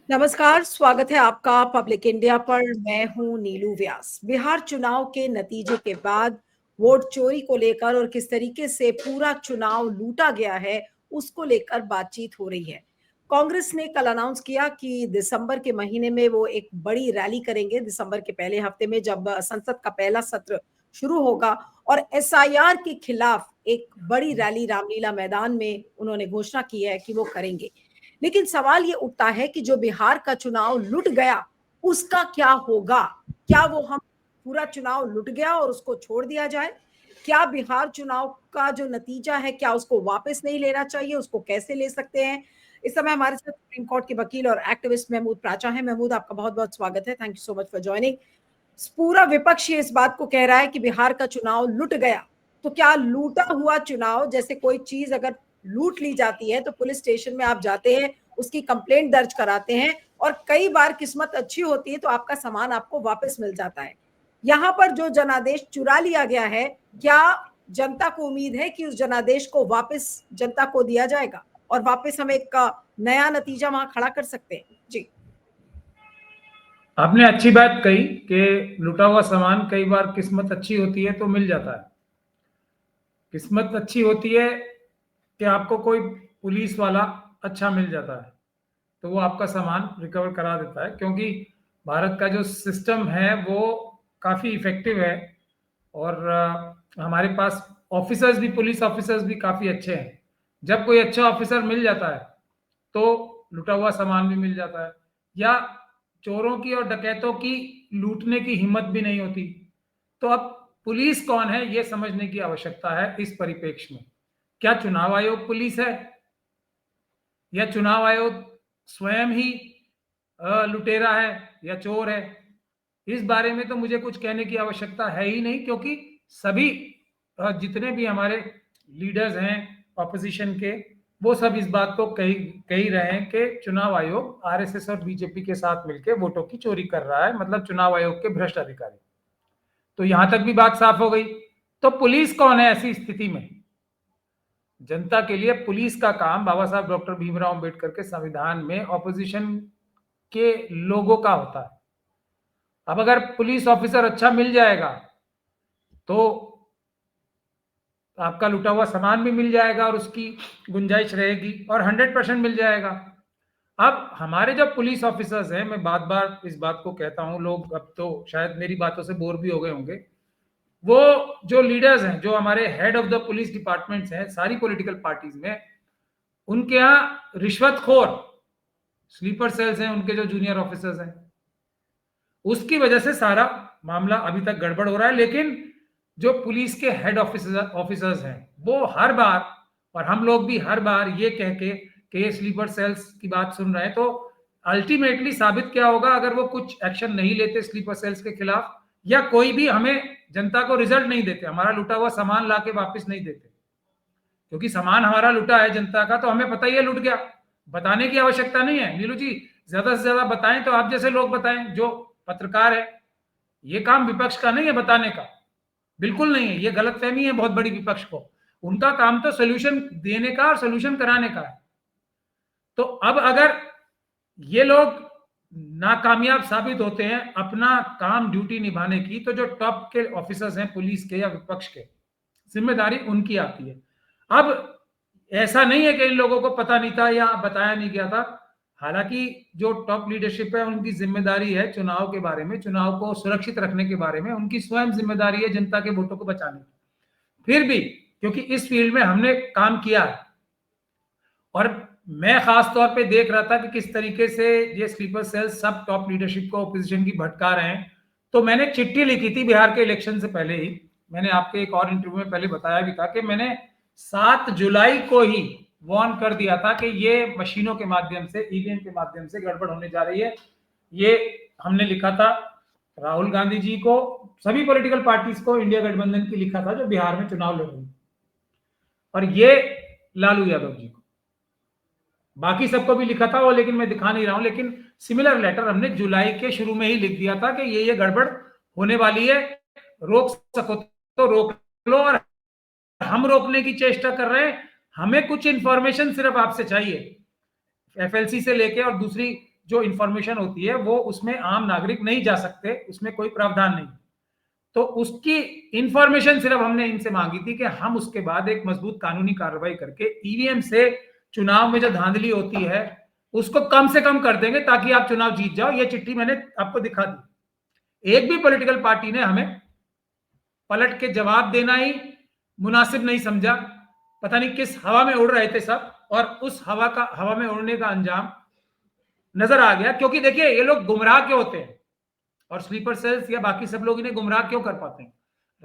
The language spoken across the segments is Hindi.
नमस्कार, स्वागत है आपका पब्लिक इंडिया पर। मैं हूं नीलू व्यास। बिहार चुनाव के नतीजे के बाद वोट चोरी को लेकर और किस तरीके से पूरा चुनाव लूटा गया है, उसको लेकर बातचीत हो रही है। कांग्रेस ने कल अनाउंस किया कि दिसंबर के महीने में वो एक बड़ी रैली करेंगे, दिसंबर के पहले हफ्ते में जब संसद का पहला सत्र शुरू होगा, और एसआईआर के खिलाफ एक बड़ी रैली रामलीला मैदान में उन्होंने घोषणा की है कि वो करेंगे। लेकिन सवाल ये उठता है कि जो बिहार का चुनाव लुट गया, उसका क्या होगा? क्या वो हम पूरा चुनाव लुट गया और उसको छोड़ दिया जाए? क्या बिहार चुनाव का जो नतीजा है, क्या उसको वापस नहीं लेना चाहिए? उसको कैसे ले सकते हैं? इस समय हमारे साथ सुप्रीम कोर्ट के वकील और एक्टिविस्ट महमूद प्राचा है। महमूद, आपका बहुत बहुत स्वागत है। Thank you so much for joining. पूरा विपक्ष ये इस बात को कह रहा है कि बिहार का चुनाव लुट गया। तो क्या लूटा हुआ चुनाव, जैसे कोई चीज अगर लूट ली जाती है तो पुलिस स्टेशन में आप जाते हैं, उसकी कंप्लेंट दर्ज कराते हैं, और कई बार किस्मत अच्छी होती है तो आपका सामान आपको वापस मिल जाता है। यहाँ पर जो जनादेश चुरा लिया गया है, क्या जनता को उम्मीद है कि उस जनादेश को वापस जनता को दिया जाएगा और वापस हम एक नया नतीजा वहां खड़ा कर सकते हैं? जी। आपने अच्छी बात कही कि लुटा हुआ सामान कई बार किस्मत अच्छी होती है तो मिल जाता है। किस्मत अच्छी होती है कि आपको कोई पुलिस वाला अच्छा मिल जाता है तो वो आपका सामान रिकवर करा देता है, क्योंकि भारत का जो सिस्टम है वो काफ़ी इफेक्टिव है। और हमारे पास ऑफिसर्स भी, पुलिस ऑफिसर्स भी काफ़ी अच्छे हैं। जब कोई अच्छा ऑफिसर मिल जाता है तो लुटा हुआ सामान भी मिल जाता है, या चोरों की और डकैतों की लूटने की हिम्मत भी नहीं होती। तो अब पुलिस कौन है ये समझने की आवश्यकता है इस परिप्रेक्ष्य में। क्या चुनाव आयोग पुलिस है, या चुनाव आयोग स्वयं ही लुटेरा है या चोर है? इस बारे में तो मुझे कुछ कहने की आवश्यकता है ही नहीं, क्योंकि सभी जितने भी हमारे लीडर्स हैं ऑपोजिशन के, वो सब इस बात को कही रहे हैं कि चुनाव आयोग आरएसएस और बीजेपी के साथ मिलकर वोटों की चोरी कर रहा है, मतलब चुनाव आयोग के भ्रष्ट अधिकारी। तो यहां तक भी बात साफ हो गई। तो पुलिस कौन है ऐसी स्थिति में? जनता के लिए पुलिस का काम बाबा साहब डॉक्टर भीमराव अंबेडकर के संविधान में ऑपोजिशन के लोगों का होता है। अब अगर पुलिस ऑफिसर अच्छा मिल जाएगा तो आपका लुटा हुआ सामान भी मिल जाएगा और उसकी गुंजाइश रहेगी, और 100% मिल जाएगा। अब हमारे जो पुलिस ऑफिसर्स हैं, मैं बार बार इस बात को कहता हूं, लोग अब तो शायद मेरी बातों से बोर भी हो गए होंगे। वो जो लीडर्स हैं, जो हमारे head of the police departments हैं सारी पॉलिटिकल पार्टीज में, उनके यहाँ रिश्वतखोर स्लीपर सेल्स हैं, उनके जो जूनियर ऑफिसर्स हैं, उसकी वजह से सारा मामला अभी तक गड़बड़ हो रहा है। लेकिन जो पुलिस के हेड ऑफिसर्स हैं वो हर बार, और हम लोग भी हर बार ये कह के कि ये स्लीपर सेल्स की बात सुन रहे हैं, तो अल्टीमेटली साबित क्या होगा अगर वो कुछ एक्शन नहीं लेते स्लीपर सेल्स के खिलाफ, या कोई भी हमें जनता को रिजल्ट नहीं देते, हमारा लुटा हुआ सामान ला के वापिस नहीं देते। क्योंकि सामान हमारा लुटा है जनता का, तो हमें पता ही है लुट गया, बताने की आवश्यकता नहीं है। नीलू जी, ज्यादा से ज्यादा बताएं तो आप जैसे लोग बताएं जो पत्रकार है। ये काम विपक्ष का नहीं है बताने का, बिल्कुल नहीं है। ये गलतफहमी है बहुत बड़ी विपक्ष को। उनका काम तो सोल्यूशन देने का और सोल्यूशन कराने का है। तो अब अगर ये लोग नाकामयाब साबित होते हैं अपना काम ड्यूटी निभाने की, तो जो टॉप के ऑफिसर्स हैं पुलिस के या विपक्ष के, जिम्मेदारी उनकी आती है। अब ऐसा नहीं है कि इन लोगों को पता नहीं था या बताया नहीं गया था। हालांकि जो टॉप लीडरशिप है उनकी जिम्मेदारी है चुनाव के बारे में, चुनाव को सुरक्षित रखने के बारे में उनकी स्वयं जिम्मेदारी है जनता के वोटों को बचाने की। फिर भी क्योंकि इस फील्ड में हमने काम किया है, और मैं खास तौर पे देख रहा था कि किस तरीके से ये स्लीपर सेल सब टॉप लीडरशिप को ऑपोजिशन की भटका रहे हैं, तो मैंने चिट्ठी लिखी थी बिहार के इलेक्शन से पहले ही। मैंने आपके एक और इंटरव्यू में पहले बताया भी था कि मैंने 7 जुलाई को ही वार्न कर दिया था कि ये मशीनों के माध्यम से, ईवीएम के माध्यम से गड़बड़ होने जा रही है। ये हमने लिखा था राहुल गांधी जी को, सभी पॉलिटिकल पार्टीज को, इंडिया गठबंधन की लिखा था जो बिहार में चुनाव लड़ रही, और ये लालू यादव जी को, बाकी सबको भी लिखा था वो, लेकिन मैं दिखा नहीं रहा हूं। लेकिन सिमिलर लेटर हमने जुलाई के शुरू में ही लिख दिया था कि ये गड़बड़ होने वाली है, रोक सको तो रोक लो, और हम रोकने की चेष्टा कर रहे हैं। हमें कुछ इंफॉर्मेशन सिर्फ आपसे चाहिए, एफएलसी से लेके और दूसरी जो इंफॉर्मेशन होती है वो उसमें आम नागरिक नहीं जा सकते, उसमें कोई प्रावधान नहीं। तो उसकी इंफॉर्मेशन सिर्फ हमने इनसे मांगी थी कि हम उसके बाद एक मजबूत कानूनी कार्रवाई करके ईवीएम से चुनाव में जो धांधली होती है उसको कम से कम कर देंगे ताकि आप चुनाव जीत जाओ। ये चिट्ठी मैंने आपको दिखा दी। एक भी पॉलिटिकल पार्टी ने हमें पलट के जवाब देना ही मुनासिब नहीं समझा। पता नहीं किस हवा में उड़ रहे थे सब, और उस हवा में उड़ने का अंजाम नजर आ गया। क्योंकि देखिए ये लोग गुमराह क्यों होते हैं, और स्लीपर सेल्स या बाकी सब लोग इन्हें गुमराह क्यों कर पाते हैं।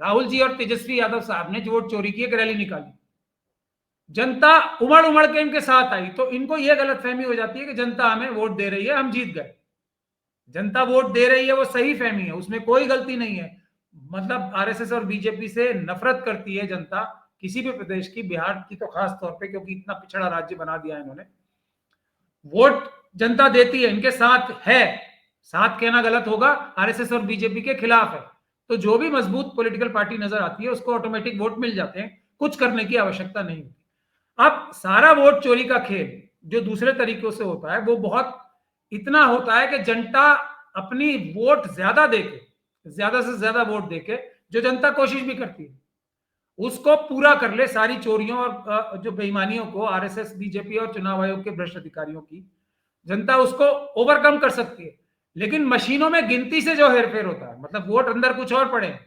राहुल जी और तेजस्वी यादव साहब ने जो वोट चोरी की एक रैली निकाली, जनता उमड़ उमड़ के इनके साथ आई, तो इनको यह गलतफहमी हो जाती है कि जनता हमें वोट दे रही है, हम जीत गए। जनता वोट दे रही है वो सही फहमी है, उसमें कोई गलती नहीं है। मतलब आरएसएस और बीजेपी से नफरत करती है जनता किसी भी प्रदेश की, बिहार की तो खास तौर पे, क्योंकि इतना पिछड़ा राज्य बना दिया इन्होंने। वोट जनता देती है, इनके साथ है, साथ कहना गलत होगा, आरएसएस और बीजेपी के खिलाफ है। तो जो भी मजबूत पॉलिटिकल पार्टी नजर आती है उसको ऑटोमेटिक वोट मिल जाते हैं, कुछ करने की आवश्यकता नहीं होती। अब सारा वोट चोरी का खेल जो दूसरे तरीकों से होता है वो बहुत इतना होता है कि जनता अपनी वोट ज्यादा देके, ज्यादा से ज्यादा वोट देके, जो जनता कोशिश भी करती है उसको पूरा कर ले, सारी चोरियों और जो बेईमानियों को आरएसएस बीजेपी और चुनाव आयोग के भ्रष्ट अधिकारियों की, जनता उसको ओवरकम कर सकती है। लेकिन मशीनों में गिनती से जो हेरफेर होता है, मतलब वोट अंदर कुछ और पड़े,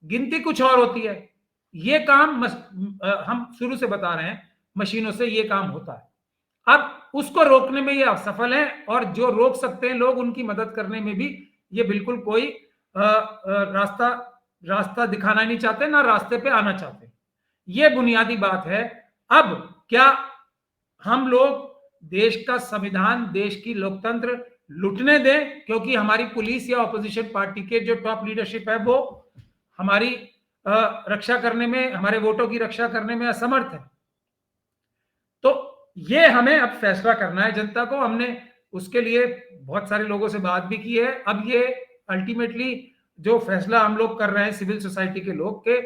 गिनती कुछ और होती है, ये काम हम शुरू से बता रहे हैं, मशीनों से ये काम होता है। अब उसको रोकने में ये असफल है, और जो रोक सकते हैं लोग उनकी मदद करने में भी ये बिल्कुल कोई रास्ता दिखाना नहीं चाहते, ना रास्ते पे आना चाहते। ये बुनियादी बात है। अब क्या हम लोग देश का संविधान, देश की लोकतंत्र लुटने दें क्योंकि हमारी पुलिस या ऑपोजिशन पार्टी के जो टॉप लीडरशिप है वो हमारी रक्षा करने में, हमारे वोटों की रक्षा करने में असमर्थ है? तो ये हमें अब फैसला करना है जनता को। हमने उसके लिए बहुत सारे लोगों से बात भी की है। अब ये अल्टीमेटली जो फैसला हम लोग कर रहे हैं सिविल सोसाइटी के लोग के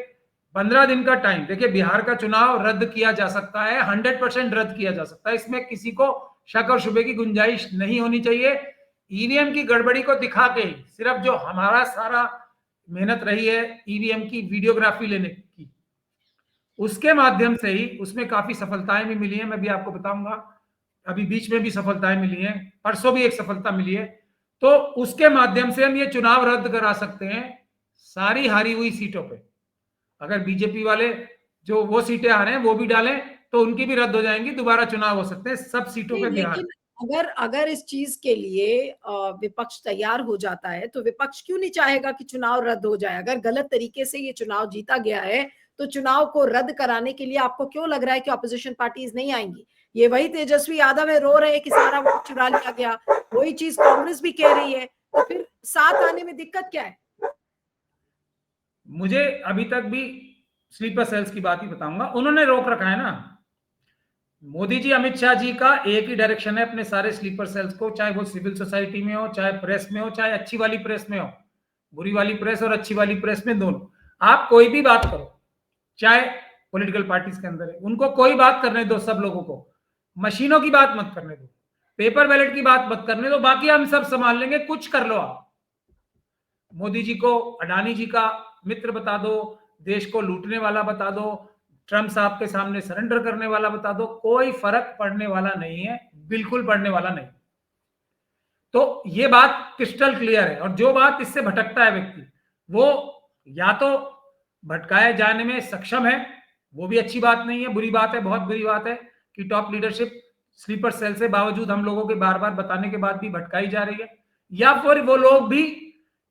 15 दिन का टाइम, देखिए बिहार का चुनाव रद्द किया जा सकता है, 100% रद्द किया जा सकता है, इसमें किसी को शक और शुबे की गुंजाइश नहीं होनी चाहिए। ईवीएम की गड़बड़ी को दिखा के सिर्फ जो हमारा सारा मेहनत रही है ईवीएम की वीडियोग्राफी लेने की, उसके माध्यम से ही उसमें काफी सफलताएं भी मिली हैं। मैं भी आपको बताऊंगा, अभी बीच में भी सफलताएं मिली हैं, परसों भी एक सफलता मिली है। तो उसके माध्यम से हम ये चुनाव रद्द करा सकते हैं सारी हारी हुई सीटों पे। अगर बीजेपी वाले जो वो सीटें आ रहे हैं वो भी डालें तो उनकी भी रद्द हो जाएंगी, दोबारा चुनाव हो सकते हैं सब सीटों पे बिहार। लेकिन अगर अगर इस चीज के लिए विपक्ष तैयार हो जाता है तो विपक्ष क्यों नहीं चाहेगा कि चुनाव रद्द हो जाए? अगर गलत तरीके से ये चुनाव जीता गया है तो चुनाव को रद्द कराने के लिए आपको क्यों लग रहा है कि ऑपोजिशन पार्टीज नहीं आएंगी? ये वही तेजस्वी यादव है, रो रहे हैं कि सारा वोट चुरा लिया गया, वही चीज कांग्रेस भी कह रही है, तो फिर साथ आने में दिक्कत क्या है? मुझे अभी तक भी स्लीपर सेल्स की बात ही बताऊंगा, उन्होंने रोक रखा है ना। मोदी जी, अमित शाह जी का एक ही डायरेक्शन है अपने सारे स्लीपर सेल्स को, चाहे वो सिविल सोसाइटी में हो, चाहे प्रेस में हो, चाहे अच्छी वाली प्रेस में हो, बुरी वाली प्रेस और अच्छी वाली प्रेस में दोनों। आप कोई भी बात करो, चाहे पॉलिटिकल पार्टीज के अंदर है, उनको कोई बात करने दो, सब लोगों को मशीनों की बात मत करने दो, पेपर बैलेट की बात मत करने दो, बाकी हम सब संभाल लेंगे, कुछ कर लो आप। मोदी जी को अडानी जी का मित्र बता दो, देश को लूटने वाला बता दो, ट्रम्प साहब के सामने सरेंडर करने वाला बता दो, कोई फर्क पड़ने वाला नहीं है, बिल्कुल पड़ने वाला नहीं। तो ये बात क्रिस्टल क्लियर है। और जो बात इससे भटकता है व्यक्ति, वो या तो भटकाए जाने में सक्षम है, वो भी अच्छी बात नहीं है, बुरी बात है, बहुत बुरी बात है कि टॉप लीडरशिप स्लीपर सेल से बावजूद हम लोगों के बार बार बताने के बाद भी भटकाई जा रही है, या फिर वो लोग भी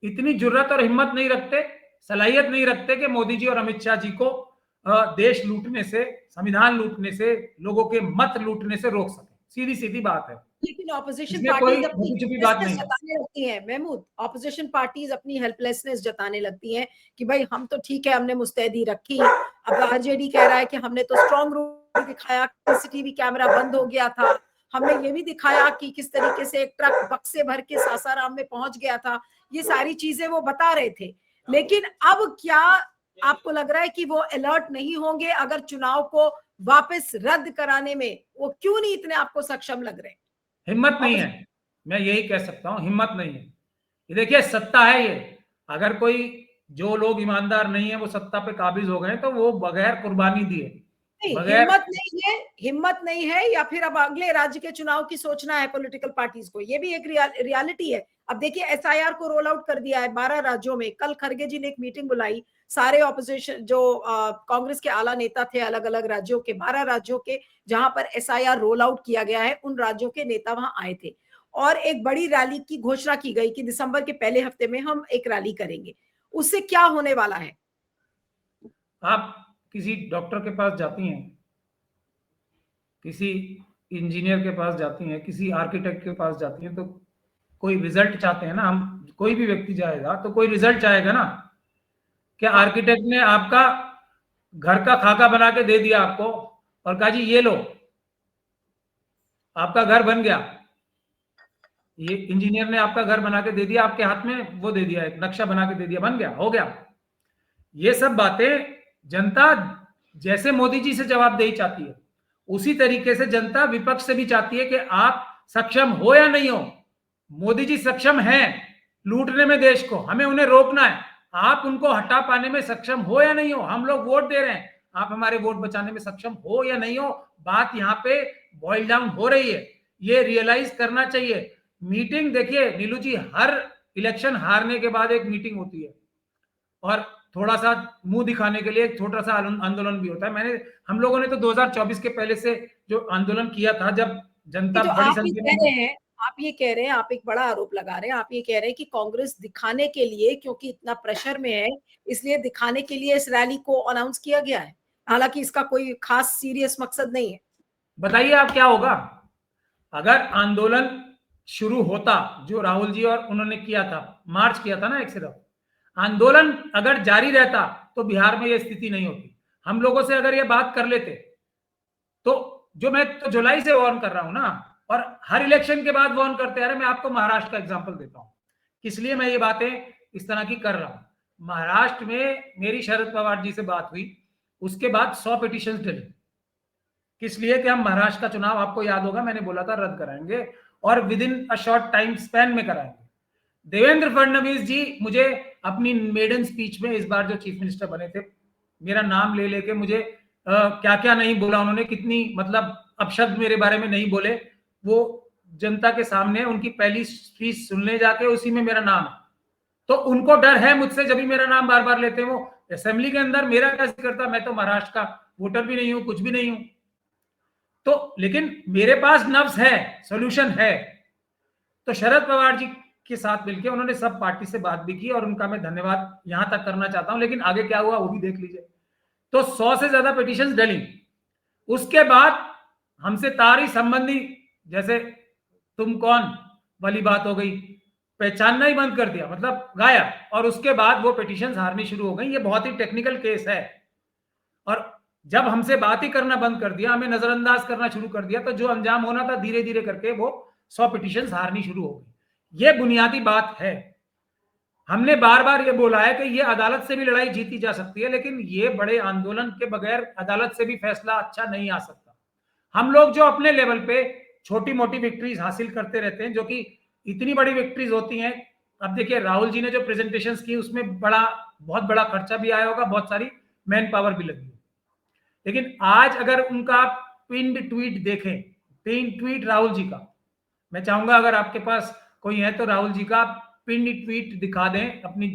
इतनी जुर्रत और हिम्मत नहीं रखते, सलाहियत नहीं रखते कि मोदी जी और अमित शाह जी को देश लूटने से, संविधान लूटने से, लोगों के मत लूटने से रोक सके। सीधी सीधी बात है। लेकिन ऑपोजिशन इसमें कोई पार्टीज अपनी छुपी बात नहीं है। जताने लगती हैं महमूद, ऑपोजिशन पार्टीज अपनी हेल्पलेसनेस जताने लगती हैं कि भाई हम तो ठीक है, हमने मुस्तैदी रखी। अब आरजेडी कह रहा है कि हमने तो स्ट्रॉन्ग रूम दिखाया, सीसीटीवी कैमरा बंद हो गया था, हमने ये भी दिखाया कि किस तरीके से एक ट्रक बक्से भर के सासाराम में पहुंच गया था, ये सारी चीजें वो बता रहे थे। लेकिन अब क्या आपको लग रहा है कि वो अलर्ट नहीं होंगे अगर चुनाव को वापस रद्द कराने में? वो क्यों नहीं इतने आपको सक्षम लग रहे? हिम्मत नहीं है। मैं यही कह सकता हूं, हिम्मत नहीं है। ये देखिए सत्ता है ये, अगर कोई जो लोग ईमानदार नहीं है वो सत्ता पे काबिज हो गए तो वो बगैर कुर्बानी दिए, नहीं, बगैर हिम्मत नहीं है, हिम्मत नहीं है, या फिर अब अगले राज्य के चुनाव की सोचना है पॉलिटिकल पार्टीज को, ये भी एक रियलिटी है। अब देखिए एसआईआर को रोल आउट कर दिया है 12 राज्यों में। कल खरगे जी ने एक मीटिंग बुलाई, सारे ऑपोजिशन जो कांग्रेस के आला नेता थे अलग अलग राज्यों के, 12 राज्यों के जहां पर एसआईआर रोल आउट किया गया है, उन राज्यों के नेता वहां आए थे और एक बड़ी रैली की घोषणा की गई कि दिसंबर के पहले हफ्ते में हम एक रैली करेंगे। उससे क्या होने वाला है? आप किसी डॉक्टर के पास जाती हैं, किसी इंजीनियर के पास जाती हैं, किसी आर्किटेक्ट के पास जाती हैं, तो कोई रिजल्ट चाहते हैं ना, हम कोई भी व्यक्ति जाएगा तो कोई रिजल्ट चाहेगा ना। क्या हाँ। आर्किटेक्ट ने आपका घर का खाका बना के दे दिया आपको और कहा जी ये लो आपका घर बन गया? ये इंजीनियर ने आपका घर बना के दे दिया आपके हाथ में, वो दे दिया, एक नक्शा बना के दे दिया, बन गया, हो गया? ये सब बातें जनता जैसे मोदी जी से जवाबदेही चाहती है, उसी तरीके से जनता विपक्ष से भी चाहती है कि आप सक्षम हो या नहीं हो। मोदी जी सक्षम हैं लूटने में देश को, हमें उन्हें रोकना है। आप उनको हटा पाने में सक्षम हो या नहीं हो? हम लोग वोट दे रहे हैं, आप हमारे वोट बचाने में सक्षम हो या नहीं हो? बात यहाँ पे बॉइल डाउन हो रही है, ये रियलाइज करना चाहिए। मीटिंग देखिए नीलू जी, हर इलेक्शन हारने के बाद एक मीटिंग होती है और थोड़ा सा मुंह दिखाने के लिए एक छोटा सा आंदोलन भी होता है। हम लोगों ने तो 2024 के पहले से जो आंदोलन किया था, जब जनता जो बड़ी आप ये संख्या कह में। रहे हैं, आप ये कह रहे हैं, आप एक बड़ा आरोप लगा रहे हैं, आप ये कह रहे हैं कि कांग्रेस दिखाने के लिए, क्योंकि इतना प्रेशर में है, इसलिए दिखाने के लिए इस रैली को अनाउंस किया गया है, हालांकि इसका कोई खास सीरियस मकसद नहीं है। बताइए आप क्या होगा अगर आंदोलन शुरू होता, जो राहुल जी और उन्होंने किया था, मार्च किया था ना, एक सिर्फ आंदोलन अगर जारी रहता तो बिहार में यह स्थिति नहीं होती। हम लोगों से अगर ये बात कर लेते तो, जो मैं तो जुलाई से वार्न कर रहा हूं ना, और हर इलेक्शन के बाद वार्न करते आ रहे। मैं आपको महाराष्ट्र का एग्जांपल देता हूं, किस लिए मैं ये बातें इस तरह की कर रहा हूं। महाराष्ट्र में मेरी शरद पवार जी से बात हुई, उसके बाद 100 पिटिशन डली, किस लिए? कि हम महाराष्ट्र का चुनाव, आपको याद होगा मैंने बोला था रद्द कराएंगे और with in a short time span में कराएंगे। देवेंद्र फडणवीस जी मुझे अपनी मेडन स्पीच में, इस बार जो चीफ मिनिस्टर बने थे, मेरा नाम ले लेके मुझे क्या क्या नहीं बोला उन्होंने, कितनी मतलब अपशब्द मेरे बारे में नहीं बोले। वो जनता के सामने उनकी पहली स्पीच सुनने जाके उसी में मेरा नाम है, तो उनको डर है मुझसे, जब भी मेरा नाम बार बार लेते हैं। वो असेंबली के अंदर मेरा क्या जिक्र करता, मैं तो महाराष्ट्र का वोटर भी नहीं हूं, कुछ भी नहीं हूं। तो लेकिन मेरे पास नब्ज है, सॉल्यूशन है। तो शरद पवार जी के साथ मिलकर उन्होंने सब पार्टी से बात भी की और उनका मैं धन्यवाद यहां तक करना चाहता हूं। लेकिन आगे क्या हुआ वो भी देख लीजिए। तो 100 से ज्यादा पिटिशंस डली। उसके बाद हमसे तारी संबंधी, जैसे तुम कौन वाली बात हो गई, पहचानना ही बंद कर दिया, मतलब गायब। और उसके बाद वो पिटिशंस हारनी शुरू हो गई। ये बहुत ही टेक्निकल केस है, और जब हमसे बात ही करना बंद कर दिया, हमें नजरअंदाज करना शुरू कर दिया, तो जो अंजाम होना था धीरे धीरे करके वो 100 पिटिशंस हारनी शुरू हो गई। ये बुनियादी बात है। हमने बार बार ये बोला है कि ये अदालत से भी लड़ाई जीती जा सकती है, लेकिन ये बड़े आंदोलन के बगैर अदालत से भी फैसला अच्छा नहीं आ सकता। हम लोग जो अपने लेवल पे छोटी मोटी विक्ट्रीज हासिल करते रहते हैं, जो कि इतनी बड़ी विक्ट्रीज होती हैं। अब देखिए राहुल जी ने जो प्रेजेंटेशन की, उसमें बहुत बड़ा खर्चा भी आया होगा, बहुत सारी मैन पावर भी लगी। लेकिन आज अगर उनका पिंड ट्वीट देखें, पिन ट्वीट राहुल जी का, मैं चाहूंगा अगर आपके पास कोई है तो राहुल जी का पिन ट्वीट दिखा दें अपनी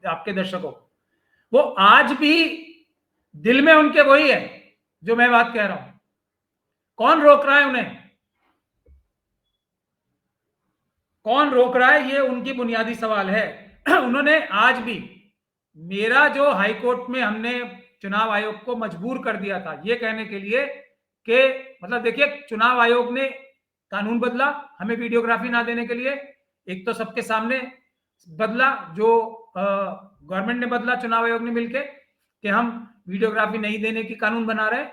आपके दर्शकों को। वो आज भी दिल में उनके वही है जो मैं बात कह रहा हूं। कौन रोक रहा है उन्हें? कौन रोक रहा है? ये उनकी बुनियादी सवाल है। उन्होंने आज भी मेरा जो हाईकोर्ट में हमने चुनाव आयोग को मजबूर कर दिया था ये कहने के लिए कि, मतलब देखिए चुनाव आयोग ने कानून बदला हमें वीडियोग्राफी ना देने के लिए। एक तो सबके सामने बदला, जो गवर्नमेंट ने बदला, चुनाव आयोग ने मिलके, कि हम वीडियोग्राफी नहीं देने की कानून बना रहे,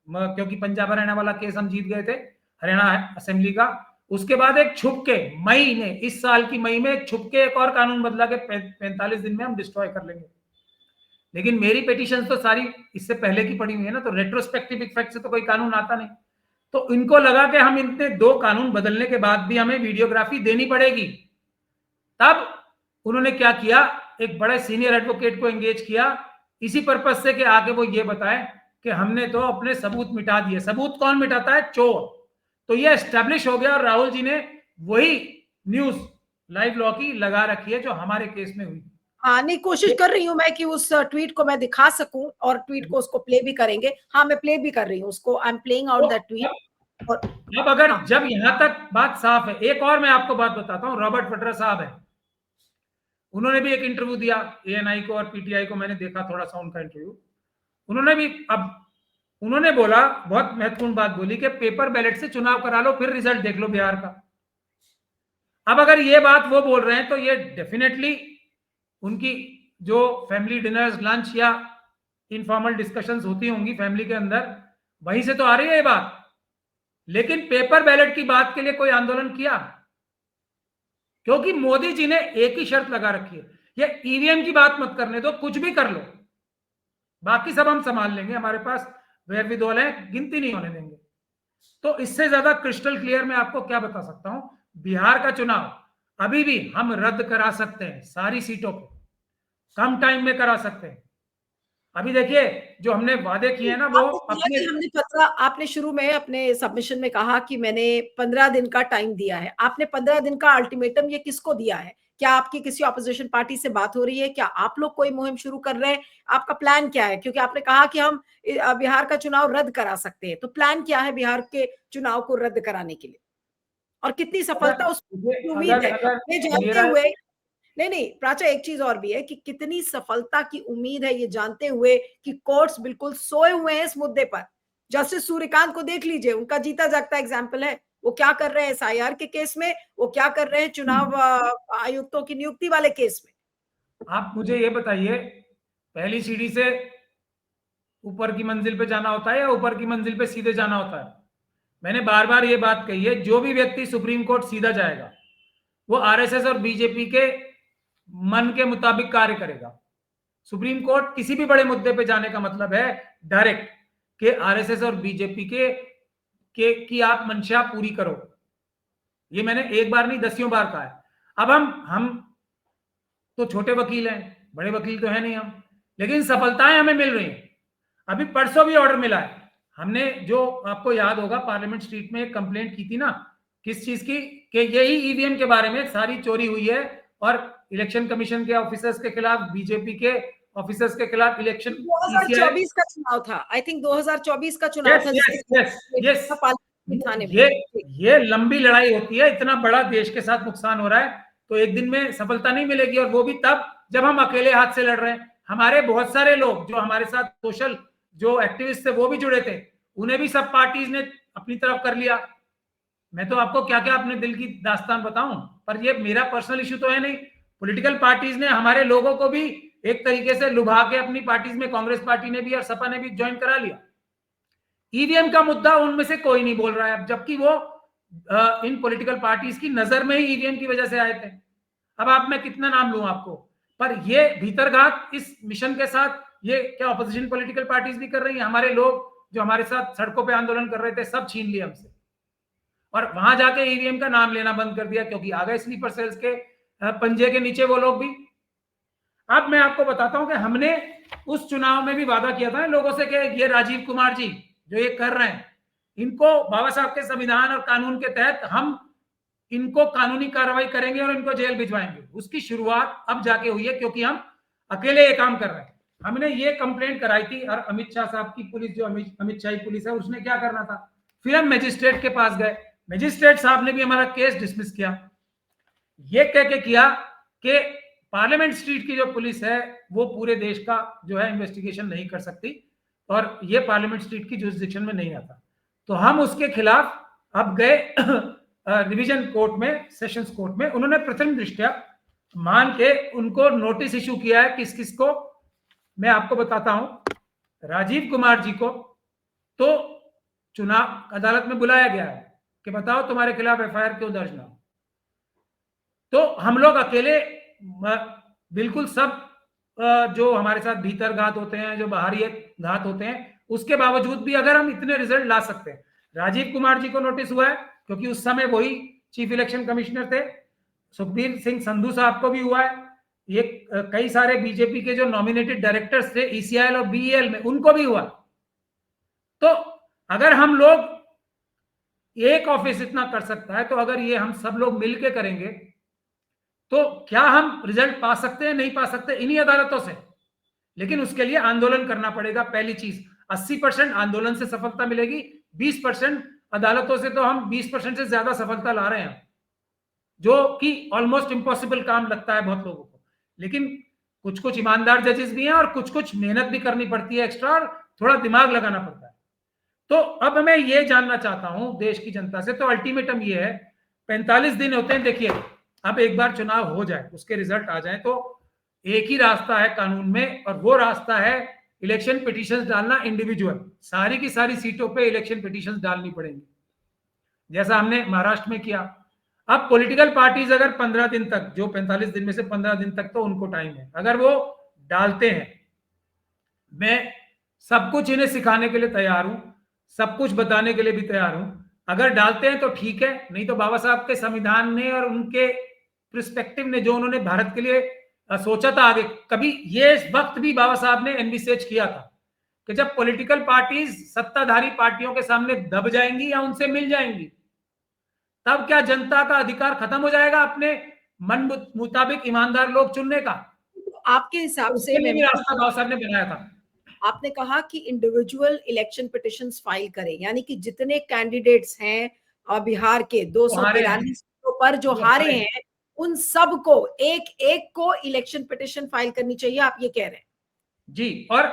क्योंकि पंजाब हरियाणा वाला केस हम जीत गए थे, हरियाणा असेंबली का। उसके बाद एक छुप के मई ने, इस साल की मई में छुप के एक और कानून बदला के 45 दिन में हम डिस्ट्रॉय कर लेंगे। लेकिन मेरी पिटीशन तो सारी इससे पहले की पड़ी हुई है ना, तो रेट्रोस्पेक्टिव इफेक्ट से तो कोई कानून आता नहीं। तो इनको लगा कि हम इतने 2 कानून बदलने के बाद भी हमें वीडियोग्राफी देनी पड़ेगी। तब उन्होंने क्या किया, एक बड़े सीनियर एडवोकेट को एंगेज किया इसी पर्पज से कि आगे वो ये बताएं कि हमने तो अपने सबूत मिटा दिए। सबूत कौन मिटाता है? चोर। तो ये एस्टेब्लिश हो गया और राहुल जी ने वही न्यूज लाइव लॉ की लगा रखी है जो हमारे केस में हुई। हाँ, नहीं, कोशिश कर रही हूँ मैं कि उस ट्वीट को मैं दिखा सकूं और ट्वीट को उसको प्ले भी करेंगे। हाँ, मैं प्ले भी कर रही हूँ उसको, I am playing out that tweet. और अब अगर हाँ, जब यहां तक बात साफ है, एक और मैं आपको बात बताता हूं। रॉबर्ट वड्रा साहब है, उन्होंने भी एक इंटरव्यू दिया एएनआई को और पीटीआई को। मैंने देखा थोड़ा सा उनका इंटरव्यू। उन्होंने भी अब उन्होंने बोला, बहुत महत्वपूर्ण बात बोली कि पेपर बैलेट से चुनाव करा लो, फिर रिजल्ट देख लो बिहार का। अब अगर ये बात वो बोल रहे हैं तो ये डेफिनेटली उनकी जो फैमिली डिनर्स, लंच या इनफॉर्मल डिस्कशंस होती होंगी फैमिली के अंदर, वहीं से तो आ रही है ये बात। लेकिन पेपर बैलेट की बात के लिए कोई आंदोलन किया? क्योंकि मोदी जी ने एक ही शर्त लगा रखी है, ये ईवीएम की बात मत करने दो, कुछ भी कर लो, बाकी सब हम संभाल लेंगे, हमारे पास वेरविदोल है, गिनती नहीं होने देंगे। तो इससे ज्यादा क्रिस्टल क्लियर मैं आपको क्या बता सकता हूं, बिहार का चुनाव अभी भी हम रद्द करा सकते हैं, सारी सीटों को कम टाइम में करा सकते हैं। अभी देखिए जो हमने वादे किए हैं ना, वो आपने कहा अपने कि हमने 15, आपने शुरू में अपने सबमिशन में कहा कि मैंने 15 दिन का टाइम दिया है। आपने 15 दिन का अल्टीमेटम ये किसको दिया है? क्या आपकी किसी ऑपोजिशन पार्टी से बात हो रही है? क्या आप लोग कोई मुहिम शुरू कर रहे हैं? आपका प्लान क्या है? क्योंकि आपने कहा कि हम बिहार का चुनाव रद्द करा सकते हैं, तो प्लान क्या है बिहार के चुनाव को रद्द कराने के लिए? और कितनी सफलता अगर उस उम्मीद अगर है, अगर ये जानते मेरा हुए? नहीं, नहीं, प्राचा, एक चीज और भी है कि कितनी सफलता की उम्मीद है ये जानते हुए कि कोर्ट्स बिल्कुल सोए हुए हैं इस मुद्दे पर। जस्टिस सूर्यकांत को देख लीजिए, उनका जीता जागता एग्जाम्पल है। वो क्या कर रहे हैं एसआईआर के केस में, वो क्या कर रहे हैं चुनाव आयुक्तों की नियुक्ति वाले केस में। आप मुझे ये बताइए, पहली सीढ़ी से ऊपर की मंजिल पे जाना होता है या ऊपर की मंजिल पे सीधे जाना होता है? मैंने बार बार ये बात कही है, जो भी व्यक्ति सुप्रीम कोर्ट सीधा जाएगा वो आरएसएस और बीजेपी के मन के मुताबिक कार्य करेगा। सुप्रीम कोर्ट किसी भी बड़े मुद्दे पे जाने का मतलब है डायरेक्ट कि आरएसएस और बीजेपी के की आप मंशा पूरी करो। ये मैंने एक बार नहीं, दसियों बार कहा है। अब हम तो छोटे वकील हैं, बड़े वकील तो है नहीं हम, लेकिन सफलताएं हमें मिल रही हैं। अभी परसों भी ऑर्डर मिला है। हमने, जो आपको याद होगा, पार्लियामेंट स्ट्रीट में एक कंप्लेंट की थी ना, किस चीज की, कि यही ईवीएम के बारे में सारी चोरी हुई है और इलेक्शन कमीशन के ऑफिसर्स के खिलाफ, बीजेपी के ऑफिसर्स के खिलाफ इलेक्शन ईसीआई। 2024 का चुनाव था, आई थिंक 2024 का चुनाव यस था यस यस यस। जिसके पार्लियामेंट थाने में। ये ये लंबी लड़ाई होती है, इतना बड़ा देश के साथ नुकसान हो रहा है, तो एक दिन में सफलता नहीं मिलेगी, और वो भी तब जब हम अकेले हाथ से लड़ रहे हैं। हमारे बहुत सारे लोग जो हमारे साथ सोशल जो एक्टिविस्ट थे वो भी जुड़े थे, उन्हें भी सब पार्टीज ने अपनी तरफ कर लिया। मैं तो आपको क्या क्या अपने दिल की दास्तान बताऊं, पर ये मेरा पर्सनल इशू तो है नहीं। पॉलिटिकल पार्टीज ने हमारे लोगों को भी एक तरीके से लुभा के अपनी पार्टीज में, कांग्रेस पार्टी ने भी और सपा ने भी ज्वाइन करा लिया। ईवीएम का मुद्दा उनमें से कोई नहीं बोल रहा है अब, जबकि वो इन पॉलिटिकल पार्टीज की नजर में ही ईवीएम की वजह से आए थे। अब आप, मैं कितना नाम लूं आपको, पर ये भीतरघात इस मिशन के साथ ये क्या ऑपोजिशन पॉलिटिकल पार्टीज भी कर रही है? हमारे लोग जो हमारे साथ सड़कों पे आंदोलन कर रहे थे सब छीन लिए हमसे, और वहां जाके ईवीएम का नाम लेना बंद कर दिया, क्योंकि आ गए स्लीपर सेल्स के पंजे के नीचे वो लोग भी। अब मैं आपको बताता हूं कि हमने उस चुनाव में भी वादा किया था लोगों से कि ये राजीव कुमार जी जो ये कर रहे हैं, इनको बाबा साहब के संविधान और कानून के तहत हम इनको कानूनी कार्रवाई करेंगे और इनको जेल भिजवाएंगे। उसकी शुरुआत अब जाके हुई है, क्योंकि हम अकेले ये काम कर रहे हैं। हमने ये कंप्लेंट कराई थी, और अमित शाह साहब की पुलिस, जो अमित शाही पुलिस है, उसने क्या करना था, फिर हम मजिस्ट्रेट के पास गए। मजिस्ट्रेट साहब ने भी हमारा केस डिसमिस किया, ये कह के किया कि पार्लियामेंट स्ट्रीट की जो पुलिस है वो पूरे देश का जो है इन्वेस्टिगेशन नहीं कर सकती, और ये पार्लियामेंट स्ट्रीट की जुरिस्डिक्शन में नहीं आता। तो हम उसके खिलाफ अब गए रिवीजन कोर्ट में, सेशंस कोर्ट में। उन्होंने प्रथम दृष्टया मान के उनको नोटिस इशू किया है। किस किस को, मैं आपको बताता हूं। राजीव कुमार जी को तो चुनाव अदालत में बुलाया गया है कि बताओ तुम्हारे खिलाफ एफआईआर क्यों दर्ज ना हो। तो हम लोग अकेले बिल्कुल सब जो हमारे साथ भीतर घात होते हैं, जो बाहरी घात होते हैं, उसके बावजूद भी अगर हम इतने रिजल्ट ला सकते हैं, राजीव कुमार जी को नोटिस हुआ है क्योंकि उस समय वही चीफ इलेक्शन कमिश्नर थे। सुखबीर सिंह संधू साहब को भी हुआ है। ये कई सारे बीजेपी के जो नॉमिनेटेड डायरेक्टर्स थे ईसीआईएल और बीईएल में, उनको भी हुआ। तो अगर हम लोग, एक ऑफिस इतना कर सकता है, तो अगर ये हम सब लोग मिलके करेंगे तो क्या हम रिजल्ट पा सकते हैं? नहीं पा सकते इन्हीं अदालतों से, लेकिन उसके लिए आंदोलन करना पड़ेगा। पहली चीज, 80% आंदोलन से सफलता मिलेगी, 20% अदालतों से तो हम 20% से ज्यादा सफलता ला रहे हैं, जो कि ऑलमोस्ट इम्पॉसिबल काम लगता है बहुत लोगों को। लेकिन कुछ कुछ ईमानदार जजेस भी हैं और कुछ कुछ मेहनत भी करनी पड़ती है एक्स्ट्रा, और थोड़ा दिमाग लगाना पड़ता है। तो अब मैं ये जानना चाहता हूं देश की जनता से, तो अल्टीमेटम ये है, 45 दिन होते हैं। देखिए, अब एक बार चुनाव हो जाए, उसके रिजल्ट आ जाए, तो एक ही रास्ता है कानून में, और वो रास्ता है इलेक्शन पिटीशंस डालना इंडिविजुअल। सारी की सारी सीटों पे इलेक्शन पिटीशंस डालनी पड़ेंगी, जैसा हमने महाराष्ट्र में किया। अब पॉलिटिकल पार्टीज अगर 15 दिन तक, जो 45 दिन में से 15 दिन तक तो उनको टाइम है, अगर वो डालते हैं, मैं सब कुछ इन्हें सिखाने के लिए तैयार हूं, सब कुछ बताने के लिए भी तैयार हूं। अगर डालते हैं तो ठीक है, नहीं तो बाबा साहब के संविधान ने और उनके प्रिस्पेक्टिव ने, जो उन्होंने भारत के लिए सोचा था आगे, कभी ये वक्त भी बाबा साहब ने एनविसेज किया था कि जब पॉलिटिकल पार्टीज सत्ताधारी पार्टियों के सामने दब जाएंगी या उनसे मिल जाएंगी, तब क्या जनता का अधिकार खत्म हो जाएगा अपने मन मुताबिक ईमानदार लोग चुनने का? आपके हिसाब तो से उसके लिए भी रास्ता बाबा साहब ने बनाया था। आपने कहा कि इंडिविजुअल इलेक्शन पिटिशंस फाइल करें, यानी कि जितने कैंडिडेट्स हैं बिहार के तो हारे हैं, 243 सीटों पर जो जो हारे हारे हैं। हैं, उन सब को एक एक को इलेक्शन पिटिशन फाइल करनी चाहिए, आप ये कह रहे हैं? जी, और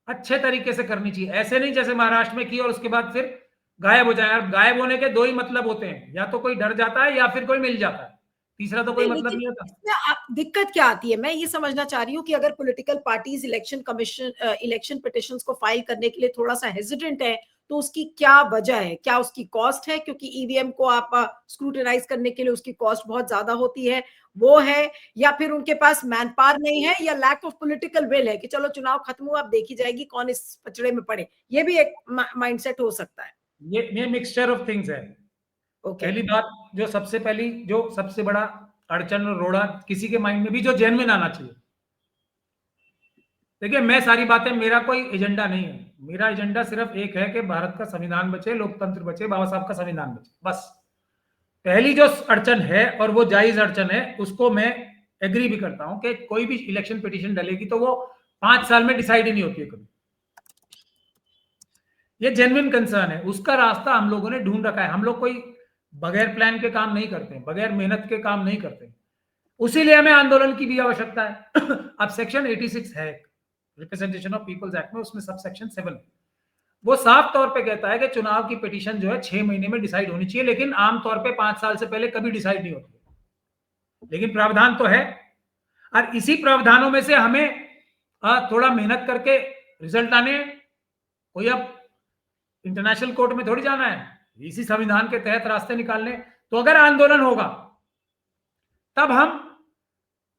अच्छे तरीके से करनी चाहिए, ऐसे नहीं जैसे महाराष्ट्र में की और उसके बाद फिर गायब हो जाए। और गायब होने के दो ही मतलब होते हैं, या तो कोई डर जाता है या फिर कोई मिल जाता है, तीसरा तो कोई नहीं, मतलब लेकिन नहीं होता। इसमें दिक्कत क्या आती है? मैं ये समझना चाह रही हूँ कि अगर पॉलिटिकल पार्टीज इलेक्शन पिटिशंस को फाइल करने के लिए थोड़ा सा हेजिटेंट है, तो उसकी क्या वजह है? क्या उसकी कॉस्ट है, क्योंकि ईवीएम को आप स्क्रूटिनाइज करने के लिए उसकी कॉस्ट बहुत ज्यादा होती है, वो है? या फिर उनके पास मैन पावर नहीं है, या लैक ऑफ पॉलिटिकल विल है कि चलो चुनाव खत्म हुआ, अब देखी जाएगी कौन इस पचड़े में पड़े? ये भी एक माइंडसेट हो सकता है। ये मिक्सचर ऑफ थिंग्स है। ओके। पहली बात, जो सबसे बड़ा अड़चन और रोड़ा किसी के माइंड में भी जो जेन्युइन आना चाहिए। देखिए, मैं सारी बातें, मेरा कोई एजेंडा नहीं है, मेरा एजेंडा सिर्फ एक है कि भारत का संविधान बचे, लोकतंत्र बचे, बाबा साहब का संविधान बचे, बस। पहली जो अड़चन है, और वो जायज अड़चन है, उसको मैं एग्री भी करता हूं कि कोई भी इलेक्शन पिटीशन डलेगी तो वो 5 साल में डिसाइड ही नहीं होती है कभी। ये जेन्युइन कंसर्न है, उसका रास्ता हम लोगों ने ढूंढ रखा है। हम लोग कोई बगैर प्लान के काम नहीं करते, बगैर मेहनत के काम नहीं करते, उसीलिए हमें आंदोलन की भी आवश्यकता है। अब सेक्शन 86 है रिप्रेजेंटेशन ऑफ पीपल्स एक्ट में, उसमें सब सेक्शन 7 वो साफ तौर पे कहता है कि चुनाव की पिटीशन जो है 6 महीने में डिसाइड होनी चाहिए, लेकिन आमतौर पे 5 साल से पहले कभी डिसाइड नहीं होती। लेकिन प्रावधान तो है, और इसी प्रावधानों में से हमें थोड़ा मेहनत करके रिजल्ट लाने हैं। कोई अब इंटरनेशनल कोर्ट में थोड़ी जाना है, इसी संविधान के तहत रास्ते निकालने। तो अगर आंदोलन होगा, तब हम,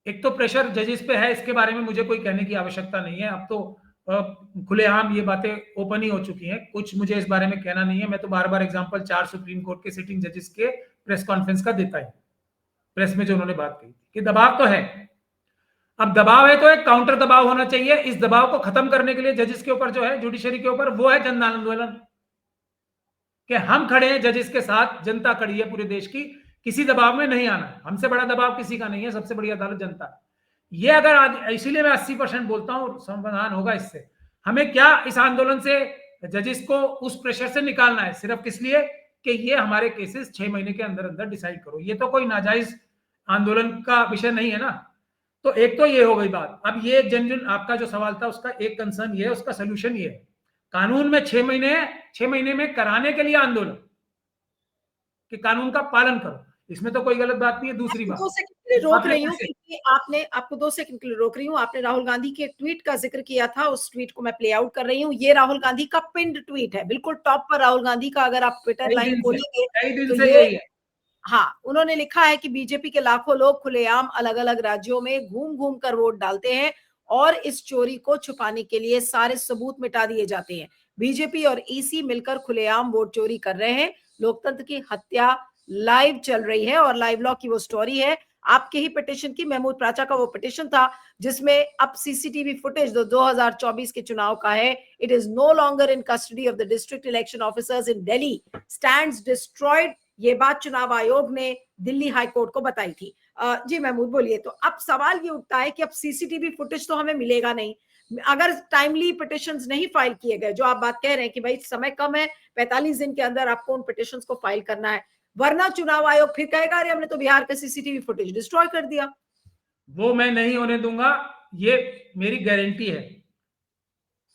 एक तो प्रेशर जजेस पे है, इसके बारे में मुझे कोई कहने की आवश्यकता नहीं है। अब तो खुलेआम ये बातें ओपन ही हो चुकी हैं, कुछ मुझे इस बारे में कहना नहीं है। मैं तो बार बार एग्जांपल 4 सुप्रीम कोर्ट के सिटिंग जजेस के प्रेस कॉन्फ्रेंस का देता है, प्रेस में जो उन्होंने बात कही कि दबाव तो है। अब दबाव है तो एक काउंटर दबाव होना चाहिए। इस दबाव को खत्म करने के लिए जजेस के ऊपर जो है, जुडिशरी के ऊपर, वो है जन आंदोलन, कि हम खड़े हैं जजेस के साथ, जनता खड़ी है पूरे देश की, किसी दबाव में नहीं आना। हमसे बड़ा दबाव किसी का नहीं है, सबसे बड़ी अदालत जनता। ये अगर आज, इसीलिए मैं 80% बोलता हूं समाधान होगा इससे। हमें क्या इस आंदोलन से जजेस को उस प्रेशर से निकालना है, सिर्फ किस लिए कि ये हमारे केसेस 6 महीने के अंदर अंदर डिसाइड करो। ये तो कोई नाजायज आंदोलन का विषय नहीं है ना। तो एक तो ये हो गई बात। अब ये जेन्युइन आपका जो सवाल था, उसका एक कंसर्न ये है, उसका सोल्यूशन ये है, कानून में 6 महीने है, 6 महीने में कराने के लिए आंदोलन, कि कानून का पालन करो, इसमें तो कोई गलत बात नहीं है। दूसरी बात, 2 सेकंड के लिए रोक रही हूँ, क्योंकि आपको 2 सेकंड के लिए रोक रही हूँ। आपने राहुल गांधी के एक ट्वीट का जिक्र किया था, उस ट्वीट को मैं प्ले आउट कर रही हूँ। ये राहुल गांधी का पिंड ट्वीट है, बिल्कुल टॉप पर राहुल गांधी का, अगर आप ट्विटर लाइन खोलेंगे तो ये, यही है। हाँ, उन्होंने लिखा है कि बीजेपी के लाखों लोग खुलेआम अलग अलग राज्यों में घूम घूम कर वोट डालते हैं, और इस चोरी को छुपाने के लिए सारे सबूत मिटा दिए जाते हैं। बीजेपी और ईसी मिलकर खुलेआम वोट चोरी कर रहे हैं। लोकतंत्र की हत्या लाइव चल रही है और लाइव लॉ की वो स्टोरी है आपके ही पिटिशन की, महमूद प्राचा का वो पिटिशन था जिसमें अब सीसीटीवी फुटेज 2024 के चुनाव का है। It is no longer in custody of the district election officers in Delhi, stands destroyed. ये बात चुनाव आयोग ने दिल्ली हाईकोर्ट को बताई थी। जी महमूद बोलिए। तो अब सवाल ये उठता है कि अब सीसीटीवी फुटेज तो हमें मिलेगा नहीं अगर टाइमली पिटिशंस नहीं फाइल किए गए, जो आप बात कह रहे हैं कि भाई समय कम है, 45 दिन के अंदर आपको उन पिटिशंस को फाइल करना है, वरना चुनाव आयोग फिर कहेगा अरे हमने तो बिहार का सीसीटीवी फुटेज डिस्ट्रॉय कर दिया। वो मैं नहीं होने दूंगा, ये मेरी गारंटी है।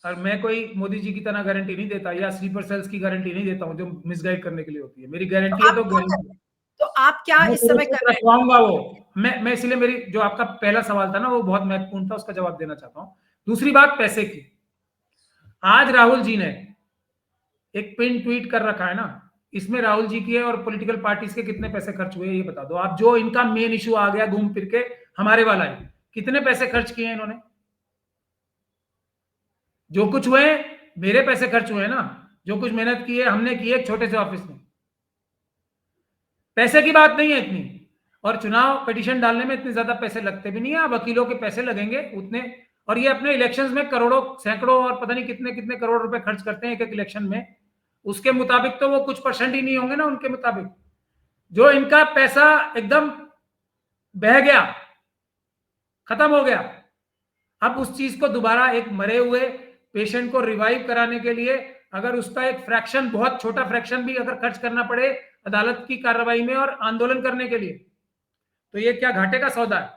और मैं कोई मोदी जी की तरह गारंटी नहीं देता या स्लीपर सेल्स की गारंटी नहीं देता हूं जो मिसगाइड करने के लिए होती है। मेरी गारंटी है तो गारंटी। तो आप क्या मैं इस समय कर रहे हैं? वो मैं इसलिए, मेरी जो आपका पहला सवाल था ना वो बहुत महत्वपूर्ण था, उसका जवाब देना चाहता हूं। दूसरी बात पैसे की, आज राहुल जी ने एक पिन ट्वीट कर रखा है ना, इसमें राहुल जी की है और पॉलिटिकल पार्टीज के कितने पैसे खर्च हुए ये बता दो आप। जो इनका मेन इशू आ गया घूम फिर के हमारे वाला है, कितने पैसे खर्च किए इन्होंने? जो कुछ हुए मेरे पैसे खर्च हुए ना, जो कुछ मेहनत की है हमने की है एक छोटे से ऑफिस में। पैसे की बात नहीं है इतनी, और चुनाव पिटीशन डालने में इतने ज्यादा पैसे लगते भी नहीं है। वकीलों के पैसे लगेंगे उतने, और ये अपने इलेक्शंस में करोड़ों सैकड़ों और पता नहीं कितने कितने करोड़ रुपए खर्च करते हैं एक एक इलेक्शन में। उसके मुताबिक तो वो कुछ परसेंट ही नहीं होंगे ना उनके मुताबिक। जो इनका पैसा एकदम बह गया, खत्म हो गया, अब उस चीज को दोबारा एक मरे हुए पेशेंट को रिवाइव कराने के लिए अगर उसका एक फ्रैक्शन, बहुत छोटा फ्रैक्शन भी अगर खर्च करना पड़े अदालत की कार्रवाई में और आंदोलन करने के लिए, तो ये क्या घाटे का सौदा है?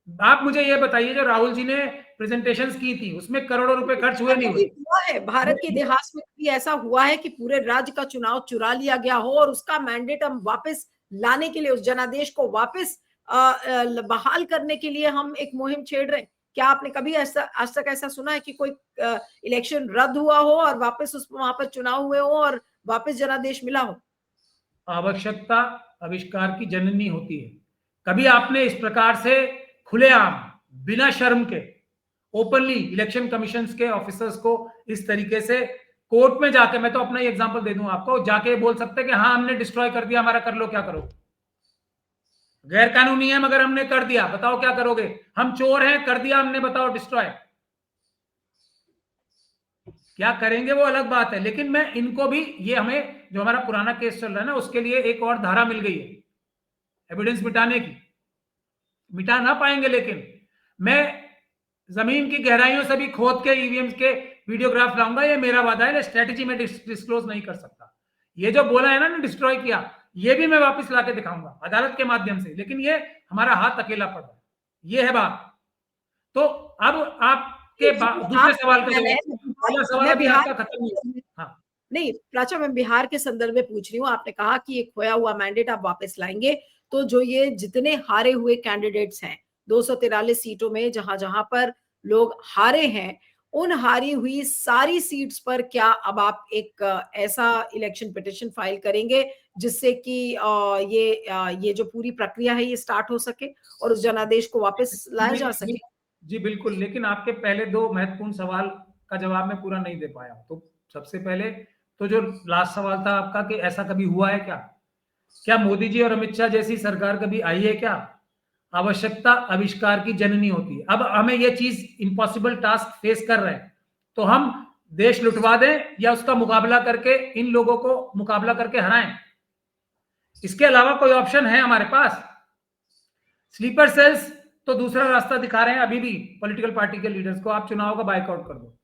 आप मुझे ये बताइए, जो राहुल जी ने प्रेजेंटेशंस की थी उसमें करोड़ों रुपए खर्च हुए नहीं हुए? हुआ है भारत के इतिहास में कभी ऐसा हुआ है कि पूरे राज्य का चुनाव चुरा लिया गया हो और उसका मैंडेट हम वापस लाने के लिए, उस जनादेश को वापस बहाल करने के लिए हम एक मुहिम छेड़ रहे हैं? क्या आपने कभी ऐसा आज तक ऐसा सुना है कि कोई इलेक्शन रद्द हुआ हो और वापस उस वहां पर चुनाव हुए हो और वापस जनादेश मिला हो? आवश्यकता आविष्कार की जननी होती है। कभी आपने इस प्रकार से खुलेआम बिना शर्म के ओपनली इलेक्शन कमीशन के ऑफिसर्स को इस तरीके से कोर्ट में जाके, मैं तो अपना ही एग्जांपल दे दूं आपको, जाके बोल सकते कि हाँ हमने डिस्ट्रॉय कर दिया, हमारा कर लो क्या करो, गैर कानूनी है मगर हमने कर दिया, बताओ क्या करोगे, हम चोर हैं कर दिया हमने, बताओ डिस्ट्रॉय, क्या करेंगे वो अलग बात है। लेकिन मैं इनको भी, ये हमें जो हमारा पुराना केस चल रहा है ना उसके लिए एक और धारा मिल गई है एविडेंस मिटाने की। मिटा ना पाएंगे, लेकिन मैं जमीन की गहराइयों से भी खोद के ईवीएम के वीडियोग्राफ लाऊंगा, ये मेरा वादा है। स्ट्रेटेजी में डिस्क्लोज नहीं कर सकता। ये जो बोला है ना डिस्ट्रॉय किया, ये भी मैं वापस लाके दिखाऊंगा अदालत के माध्यम से, लेकिन ये हमारा हाथ अकेला पड़ रहा है, ये है बात। तो अब आपके दूसरे सवाल का पहला सवाल अभी आपका खत्म नहीं। हाँ नहीं प्राचा, मैं बिहार के संदर्भ में पूछ रही हूँ। आपने कहा कि एक खोया हुआ मैंडेट आप वापस लाएंगे, तो जो ये जितने हारे हुए कैंडिडेट्स हैं 243 सीटों में, जहां जहां पर लोग हारे हैं, उन हारी हुई सारी सीट्स पर क्या अब आप एक ऐसा इलेक्शन पिटिशन फाइल करेंगे जिससे कि ये जो पूरी प्रक्रिया है ये स्टार्ट हो सके और उस जनादेश को वापस लाया जा सके? जी बिल्कुल, लेकिन आपके पहले दो महत्वपूर्ण सवाल का जवाब मैं पूरा नहीं दे पाया। तो सबसे पहले तो जो लास्ट सवाल था आपका कि ऐसा कभी हुआ है क्या, क्या मोदी जी और अमित शाह जैसी सरकार कभी आई है क्या? आवश्यकता आविष्कार की जननी होती है। अब हमें यह चीज इम्पॉसिबल टास्क फेस कर रहे हैं, तो हम देश लुटवा दें या उसका मुकाबला करके इन लोगों को मुकाबला करके हराएं, इसके अलावा कोई ऑप्शन है हमारे पास? स्लीपर सेल्स तो दूसरा रास्ता दिखा रहे हैं अभी भी पॉलिटिकल पार्टी के लीडर्स को, आप चुनाव का बाइकआउट कर दो,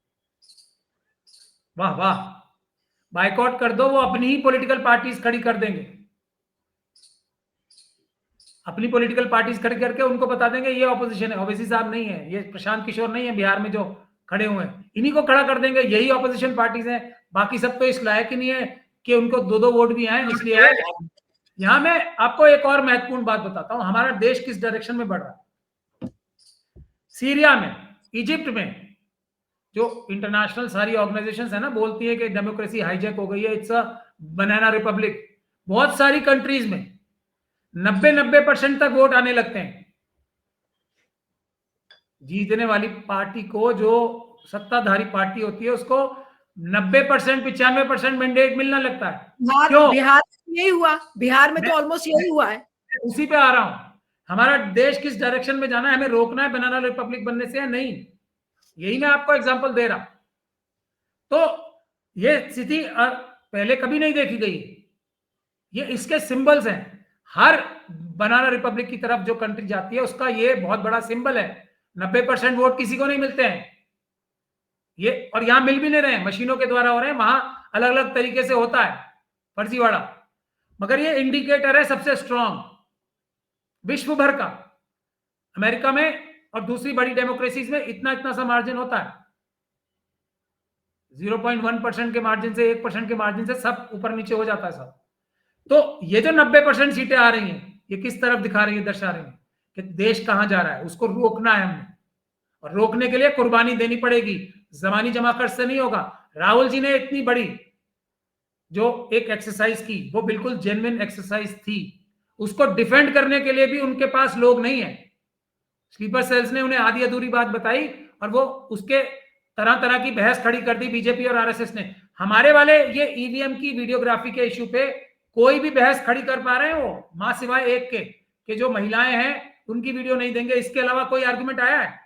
वाह वाह, बाइकआउट कर दो, वो अपनी ही पॉलिटिकल पार्टीज खड़ी कर देंगे, अपनी पॉलिटिकल पार्टीज खड़ी करके उनको बता देंगे ये ऑपोजिशन है, ओवैसी साहब नहीं है, ये प्रशांत किशोर नहीं है बिहार में जो खड़े हुए हैं, इन्हीं को खड़ा कर देंगे, यही ऑपोजिशन पार्टीज हैं, बाकी सब तो इस लायक ही नहीं है कि उनको दो दो वोट भी आए, इसलिए है। यहां मैं आपको एक और महत्वपूर्ण बात बताता हूं, हमारा देश किस डायरेक्शन में बढ़ रहा है। सीरिया में, इजिप्ट में, जो इंटरनेशनल सारी ऑर्गेनाइजेशंस है ना बोलती है कि डेमोक्रेसी हाईजैक हो गई है, इट्स अ बनाना रिपब्लिक, बहुत सारी कंट्रीज में 90% तक वोट आने लगते हैं। जीतने वाली पार्टी को जो सत्ताधारी पार्टी होती है उसको 90% 95% मैंडेट मिलना लगता है। क्यों? बिहार में यही हुआ, बिहार में तो ऑलमोस्ट यही हुआ है। उसी पे आ रहा हूं, हमारा देश किस डायरेक्शन में जाना है, हमें रोकना है बनाना रिपब्लिक बनने से या नहीं, यही मैं आपको एग्जांपल दे रहा। तो ये स्थिति पहले कभी नहीं देखी गई, ये इसके सिंबल्स हैं। हर बनाना रिपब्लिक की तरफ जो कंट्री जाती है उसका ये बहुत बड़ा सिंबल है। 90% वोट किसी को नहीं मिलते हैं ये, और यहां मिल भी नहीं रहे हैं, मशीनों के द्वारा हो रहे हैं, वहां अलग अलग तरीके से होता है फर्जीवाड़ा, मगर ये इंडिकेटर है सबसे स्ट्रांग विश्व भर का। अमेरिका में और दूसरी बड़ी डेमोक्रेसीज में इतना इतना सा मार्जिन होता है, 0.1% के मार्जिन से 1% के मार्जिन से सब ऊपर नीचे हो जाता है सब। तो ये जो 90% सीटें आ रही हैं, ये किस तरफ दिखा रही है, दर्शा रही है कि देश कहां जा रहा है, उसको रोकना है हमने, और रोकने के लिए कुर्बानी देनी पड़ेगी, जमानी जमा खर्च से नहीं होगा। राहुल जी ने इतनी बड़ी जो एक एक्सरसाइज की, वो बिल्कुल जेन्युइन एक्सरसाइज थी, उसको डिफेंड करने के लिए भी उनके पास लोग नहीं है। स्लीपर सेल्स ने उन्हें आधी अधूरी बात बताई और वो उसके तरह तरह की बहस खड़ी कर दी बीजेपी और आरएसएस ने। हमारे वाले ये ईवीएम की वीडियोग्राफी के इश्यू पे कोई भी बहस खड़ी कर पा रहे हैं वो, मां सिवाय एक के कि जो महिलाएं हैं उनकी वीडियो नहीं देंगे, इसके अलावा कोई आर्गुमेंट आया है?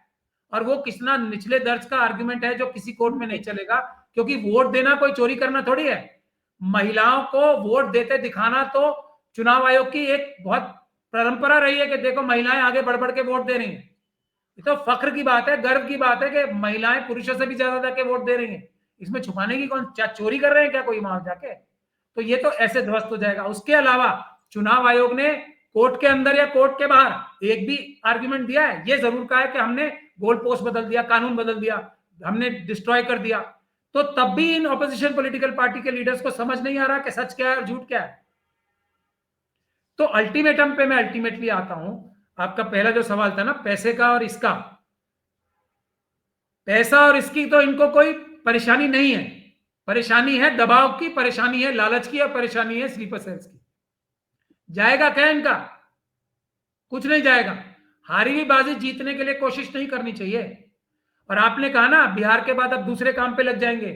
और वो कितना निचले दर्ज का आर्गुमेंट है जो किसी कोर्ट में नहीं चलेगा, क्योंकि वोट देना कोई चोरी करना थोड़ी है। महिलाओं को वोट देते दिखाना तो चुनाव आयोग की एक बहुत परंपरा रही है कि देखो महिलाएं आगे बढ़ बढ़ के वोट दे रही हैं। ये तो फख्र की बात है, गर्व की बात है कि महिलाएं पुरुषों से भी ज्यादा जाके वोट दे रही हैं। इसमें छुपाने की कौन, क्या चोरी कर रहे हैं क्या कोई वहां जाके? तो ये तो ऐसे ध्वस्त हो जाएगा। उसके अलावा चुनाव आयोग ने कोर्ट के अंदर या कोर्ट के बाहर एक भी आर्गुमेंट दिया है? ये जरूर कहा है कि हमने गोल पोस्ट बदल दिया, कानून बदल दिया, हमने डिस्ट्रॉय कर दिया। तो तब भी इन ऑपोजिशन पॉलिटिकल पार्टी के लीडर्स को समझ नहीं आ रहा कि सच क्या है और झूठ क्या है। तो अल्टीमेटम पे मैं अल्टीमेटली आता हूं। आपका पहला जो सवाल था ना पैसे का और इसका, पैसा और इसकी तो इनको कोई परेशानी नहीं है, परेशानी है दबाव की, परेशानी है लालच की, और परेशानी है स्लीपर सेल्स की। जाएगा क्या इनका? कुछ नहीं जाएगा। हारी हुई बाजी जीतने के लिए कोशिश नहीं करनी चाहिए। और आपने कहा ना बिहार के बाद अब दूसरे काम पे लग जाएंगे,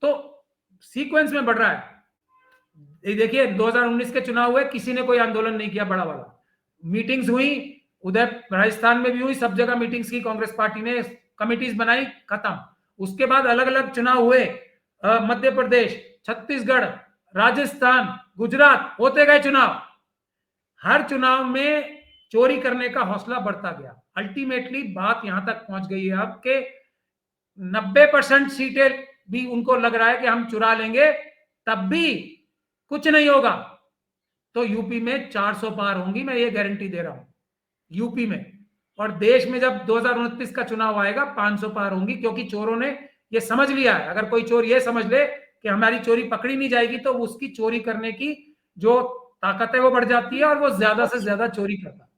तो सीक्वेंस में बढ़ रहा है। देखिए 2019 के चुनाव हुए, किसी ने कोई आंदोलन नहीं किया बड़ा वाला, मीटिंग्स हुई, उधर राजस्थान में भी हुई, सब जगह मीटिंग्स की, कांग्रेस पार्टी ने कमिटीज बनाई, खत्म। उसके बाद अलग अलग चुनाव हुए, मध्य प्रदेश, छत्तीसगढ़, राजस्थान, गुजरात, होते गए चुनाव। हर चुनाव में चोरी करने का हौसला बढ़ता गया। अल्टीमेटली बात यहां तक पहुंच गई है अब के 90% सीटें भी उनको लग रहा है कि हम चुरा लेंगे, तब भी कुछ नहीं होगा। तो यूपी में 400 पार होंगी, मैं ये गारंटी दे रहा हूं यूपी में। और देश में जब 2029 का चुनाव आएगा 500 पार होंगी, क्योंकि चोरों ने ये समझ लिया है। अगर कोई चोर ये समझ ले कि हमारी चोरी पकड़ी नहीं जाएगी, तो उसकी चोरी करने की जो ताकत है वो बढ़ जाती है और वो ज्यादा से ज्यादा चोरी करता है।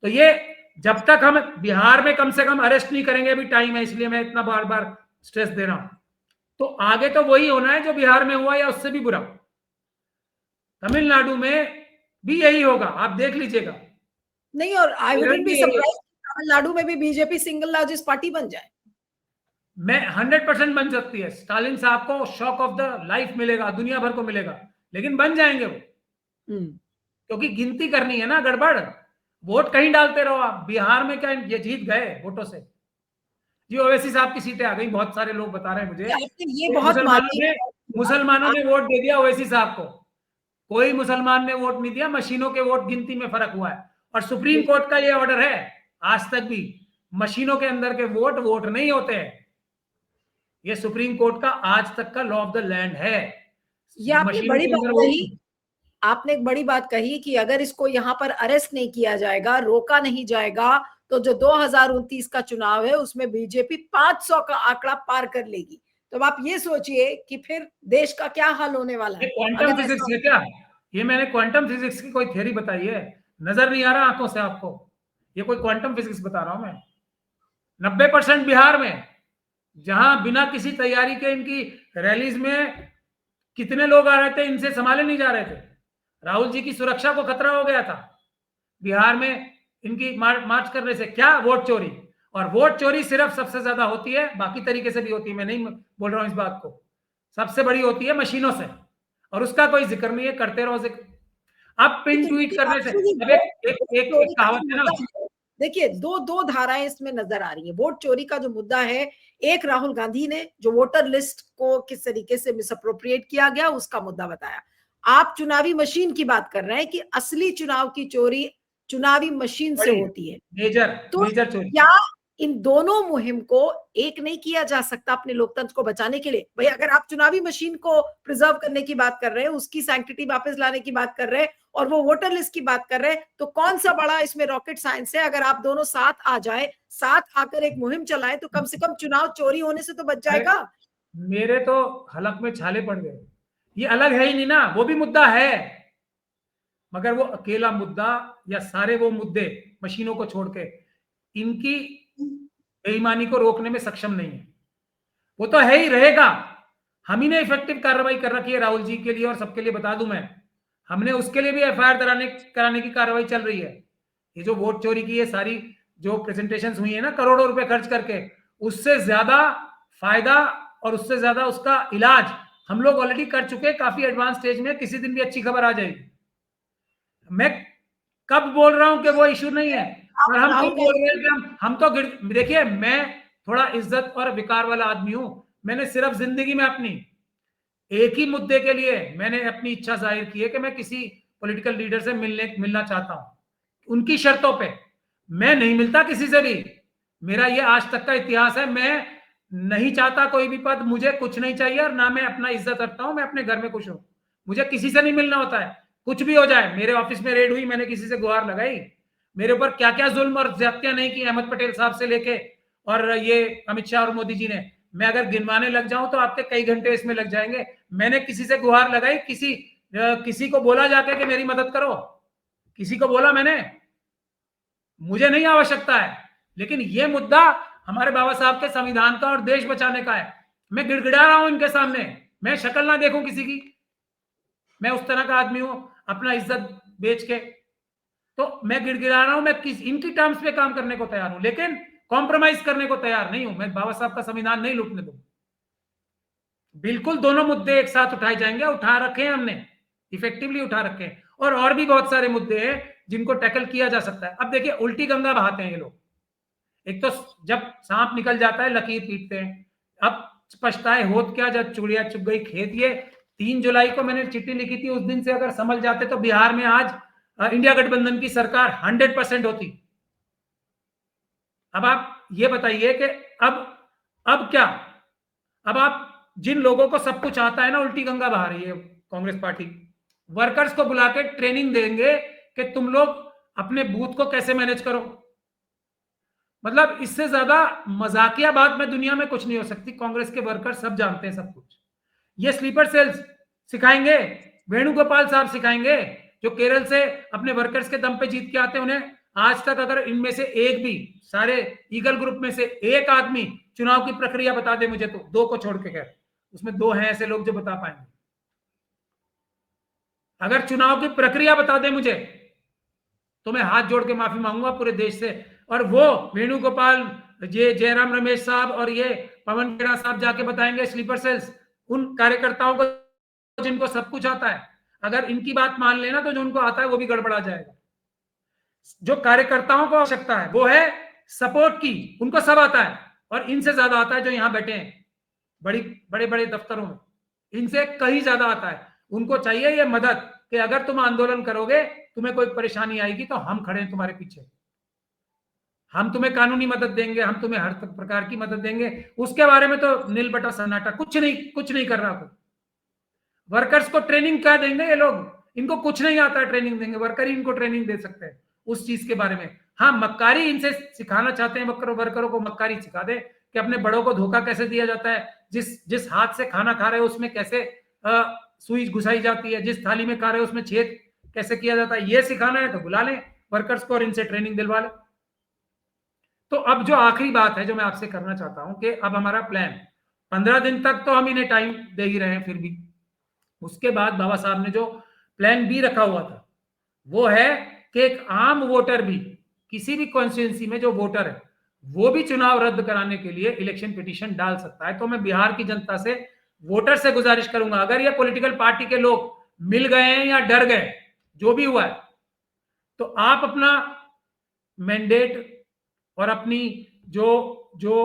तो ये जब तक हम बिहार में कम से कम अरेस्ट नहीं करेंगे, अभी टाइम है, इसलिए मैं इतना बार बार स्ट्रेस दे रहा हूं। तो आगे तो वही होना है जो बिहार में हुआ या उससे भी बुरा। तमिलनाडु में भी यही होगा, आप देख लीजिएगा। नहीं, और I wouldn't be surprised Tamil Nadu में भी बीजेपी सिंगल लार्जेस्ट पार्टी बन जाए। मैं 100% बन सकती है। स्टालिन साहब को शॉक ऑफ द लाइफ मिलेगा, दुनिया भर को मिलेगा, लेकिन बन जाएंगे वो, क्योंकि गिनती करनी है ना। गड़बड़ वोट कहीं डालते रहो आप। बिहार में क्या ये जीत गए वोटों से? जी ओवैसी साहब की सीटें आ गई, बहुत सारे लोग बता रहे हैं मुझे। ये बहुत मुसलमानों ने वोट दे दिया ओवैसी साहब को, कोई मुसलमान ने वोट नहीं दिया। मशीनों के वोट गिनती में फर्क हुआ है, और सुप्रीम कोर्ट का ये ऑर्डर है, आज तक भी मशीनों के अंदर के वोट नहीं होते हैं। ये सुप्रीम कोर्ट का आज तक का लॉ ऑफ द लैंड है। ये आपने बड़ी बात कही, आपने एक बड़ी बात कही कि अगर इसको यहाँ पर अरेस्ट नहीं किया जाएगा, रोका नहीं जाएगा, तो जो 2029 का चुनाव है उसमें बीजेपी 500 का आंकड़ा पार कर लेगी। तो आप ये सोचिए कि फिर देश का क्या हाल होने वाला है। क्वांटम फिजिक्स है क्या? ये मैंने क्वांटम फिजिक्स की कोई थ्योरी बताई है? नजर नहीं आ रहा आंखों से आपको? ये कोई क्वांटम फिजिक्स बता रहा हूं मैं। 90% बिहार में, जहां बिना किसी तैयारी के इनकी रैलीज में कितने लोग आ रहे थे, इनसे संभाले नहीं जा रहे थे। राहुल जी की सुरक्षा को खतरा हो गया था बिहार में इनकी मार्च करने से। क्या वोट चोरी? और वोट चोरी सिर्फ सबसे ज्यादा होती है, बाकी तरीके से भी होती है, मैं नहीं बोल रहा हूं इस बात को, सबसे बड़ी होती है मशीनों से, और उसका कोई जिक्र नहीं है, करते रहो जिक्र। अब पिन तो ट्वीट लेकिन करने आप से, सुनिए, अब एक वोट एक एक चोरी का जो कहावत है ना। मुद्दा है, देखिए दो दो धाराएं इसमें नजर आ रही है। वोट चोरी का जो मुद्दा है, एक राहुल गांधी ने जो वोटर लिस्ट को किस तरीके से मिसअप्रोप्रिएट किया गया उसका मुद्दा बताया। आप चुनावी मशीन की बात कर रहे हैं कि असली चुनाव की चोरी चुनावी मशीन से बड़ी होती है। मेजर तो मेजर चोरी। क्या इन दोनों मुहिम को एक नहीं किया जा सकता अपने लोकतंत्र को बचाने के लिए? भाई अगर आप चुनावी मशीन को प्रिजर्व करने की बात कर रहे हैं, उसकी सैंक्टिटी वापस लाने की बात कर रहे हैं, और वो वोटर लिस्ट की बात कर रहे हैं, तो कौन सा बड़ा इसमें रॉकेट साइंस है? अगर आप दोनों साथ आ जाए, साथ आकर एक मुहिम चलाएं, तो कम से कम चुनाव चोरी होने से तो बच अरे जाएगा। मेरे तो हलक में छाले पड़ गए, ये अलग है ही नहीं ना, वो भी मुद्दा है, मगर वो अकेला मुद्दा या सारे वो मुद्दे मशीनों को छोड़ के इनकी बेईमानी को रोकने में सक्षम नहीं है। वो तो है ही रहेगा। हम ही ने इफेक्टिव कार्रवाई कर रखी है राहुल जी के लिए, और सबके लिए बता दूं मैं, हमने उसके लिए भी एफआईआर कराने की कार्रवाई चल रही है। ये जो वोट चोरी की ये सारी जो प्रेजेंटेशंस हुई है ना करोड़ों रुपए खर्च करके, उससे ज्यादा फायदा और उससे ज्यादा उसका इलाज हम लोग ऑलरेडी कर चुके हैं, काफी एडवांस स्टेज में, किसी दिन भी अच्छी खबर आ जाएगी। मैं कब बोल रहा हूं कि वो इशू नहीं है, और आप हम राहुल कब बोल रहे हैं गांधी, कि हम तो देखिए, मैं थोड़ा इज्जत और विकार वाला आदमी हूं। मैंने सिर्फ जिंदगी में अपनी एक ही मुद्दे के लिए मैंने अपनी इच्छा जाहिर की है कि मैं किसी पॉलिटिकल लीडर से मिलना चाहता हूं, उनकी शर्तों पे। मैं नहीं मिलता किसी से भी, मेरा ये आज तक का इतिहास है। मैं नहीं चाहता कोई भी पद, मुझे कुछ नहीं चाहिए, और ना मैं अपना इज्जत रखता हूं, मैं अपने घर में खुश हूं, मुझे किसी से नहीं मिलना होता है। कुछ भी हो जाए, मेरे ऑफिस में रेड हुई, मैंने किसी से गुहार लगाई, मेरे ऊपर क्या क्या जुल्म और ज्यादतियां नहीं की अहमद पटेल साहब से लेके और ये अमित शाह और मोदी जी ने, मैं अगर गिनवाने लग जाऊं तो आपके कई घंटे इसमें लग जाएंगे। मैंने किसी से गुहार लगाई, किसी को बोला जाके कि मेरी मदद करो, किसी को बोला मैंने? मुझे नहीं आवश्यकता है। लेकिन ये मुद्दा हमारे बाबा साहब के संविधान का और देश बचाने का है। मैं गिड़गिड़ा रहा हूं इनके सामने, मैं शक्ल ना देखूं किसी की, मैं उस तरह का आदमी हूं अपना इज्जत बेच के, तो मैं गिड़गिड़ा रहा हूं, मैं इनकी टर्म्स पे काम करने को तैयार हूं, लेकिन कॉम्प्रोमाइज करने को तैयार नहीं हूं। मैं बाबा साहब का संविधान नहीं लूटने दूंगा। बिल्कुल दोनों मुद्दे एक साथ उठाए जाएंगे, उठा रखे हैं हमने, इफेक्टिवली उठा रखे हैं, और भी बहुत सारे मुद्दे हैं जिनको टैकल किया जा सकता है। अब देखिए, उल्टी गंगा बहाते हैं ये लोग। एक तो जब सांप निकल जाता है लकीर पीटते हैं, अब पछताए होत क्या जब चुड़िया चुग गई खेत। ये 3 जुलाई को मैंने चिट्ठी लिखी थी, उस दिन से अगर समझ जाते तो बिहार में आज इंडिया गठबंधन की सरकार 100% होती। अब आप ये बताइए कि अब क्या, अब आप जिन लोगों को सब कुछ आता है ना, उल्टी गंगा बहा रही है कांग्रेस पार्टी, वर्कर्स को बुला के ट्रेनिंग देंगे कि तुम लोग अपने बूथ को कैसे मैनेज करो। मतलब इससे ज्यादा मजाकिया बात में दुनिया में कुछ नहीं हो सकती। कांग्रेस के वर्कर सब जानते हैं सब कुछ। ये स्लीपर सेल्स सिखाएंगे, वेणुगोपाल साहब सिखाएंगे, जो केरल से अपने वर्कर्स के दम पे जीत के आते हैं। उन्हें आज तक अगर इनमें से एक भी, सारे ईगल ग्रुप में से एक आदमी चुनाव की प्रक्रिया बता दे मुझे, तो 2 को छोड़ के, खैर उसमें 2 हैं ऐसे लोग जो बता पाएंगे, अगर चुनाव की प्रक्रिया बता दे मुझे तो मैं हाथ जोड़ के माफी मांगूंगा पूरे देश से। और वो वेणुगोपाल, ये जयराम रमेश साहब और ये पवन खेड़ा साहब जाके बताएंगे स्लीपर सेल्स उन कार्यकर्ताओं को जिनको सब कुछ आता है। अगर इनकी बात मान लेना तो जो उनको आता है वो भी गड़बड़ा जाएगा। जो कार्यकर्ताओं को आवश्यकता है वो है सपोर्ट की, उनको सब आता है, और इनसे ज्यादा आता है जो यहां बैठे हैं बड़े बड़े दफ्तरों में, इनसे कहीं ज्यादा आता है। उनको चाहिए ये मदद कि अगर तुम आंदोलन करोगे, तुम्हें कोई परेशानी आएगी तो हम खड़े हैं तुम्हारे पीछे, हम तुम्हें कानूनी मदद देंगे, हम तुम्हें हर प्रकार की मदद देंगे। उसके बारे में तो नील बटा सन्नाटा, कुछ नहीं कर रहा कोई। वर्कर्स को ट्रेनिंग क्या देंगे ये लोग? इनको कुछ नहीं आता है, ट्रेनिंग देंगे? वर्कर ही इनको ट्रेनिंग दे सकते हैं उस चीज के बारे में। हाँ, मक्कारी इनसे सिखाना चाहते हैं, वर्करों को मक्कारी सिखा दे कि अपने बड़ों को धोखा कैसे दिया जाता है, जिस हाथ से खाना खा रहे हो उसमें कैसे सुई घुसाई जाती है, जिस थाली में खा रहे हो उसमें छेद कैसे किया जाता है, ये सिखाना है तो बुला लें वर्कर्स को और इनसे ट्रेनिंग दिलवा लें। तो अब जो आखिरी बात है जो मैं आपसे करना चाहता हूं कि अब हमारा प्लान 15 दिन तक तो हम इन्हें टाइम दे ही रहे हैं, फिर भी उसके बाद बाबा साहब ने जो प्लान बी रखा हुआ था वो है कि एक आम वोटर भी, किसी भी कॉन्स्टिट्यूंसी में जो वोटर है वो भी चुनाव रद्द कराने के लिए इलेक्शन पिटीशन डाल सकता है। तो मैं बिहार की जनता से, वोटर से गुजारिश करूंगा, अगर ये पॉलिटिकल पार्टी के लोग मिल गए हैं या डर गए, जो भी हुआ है, तो आप अपना मैंडेट और अपनी जो जो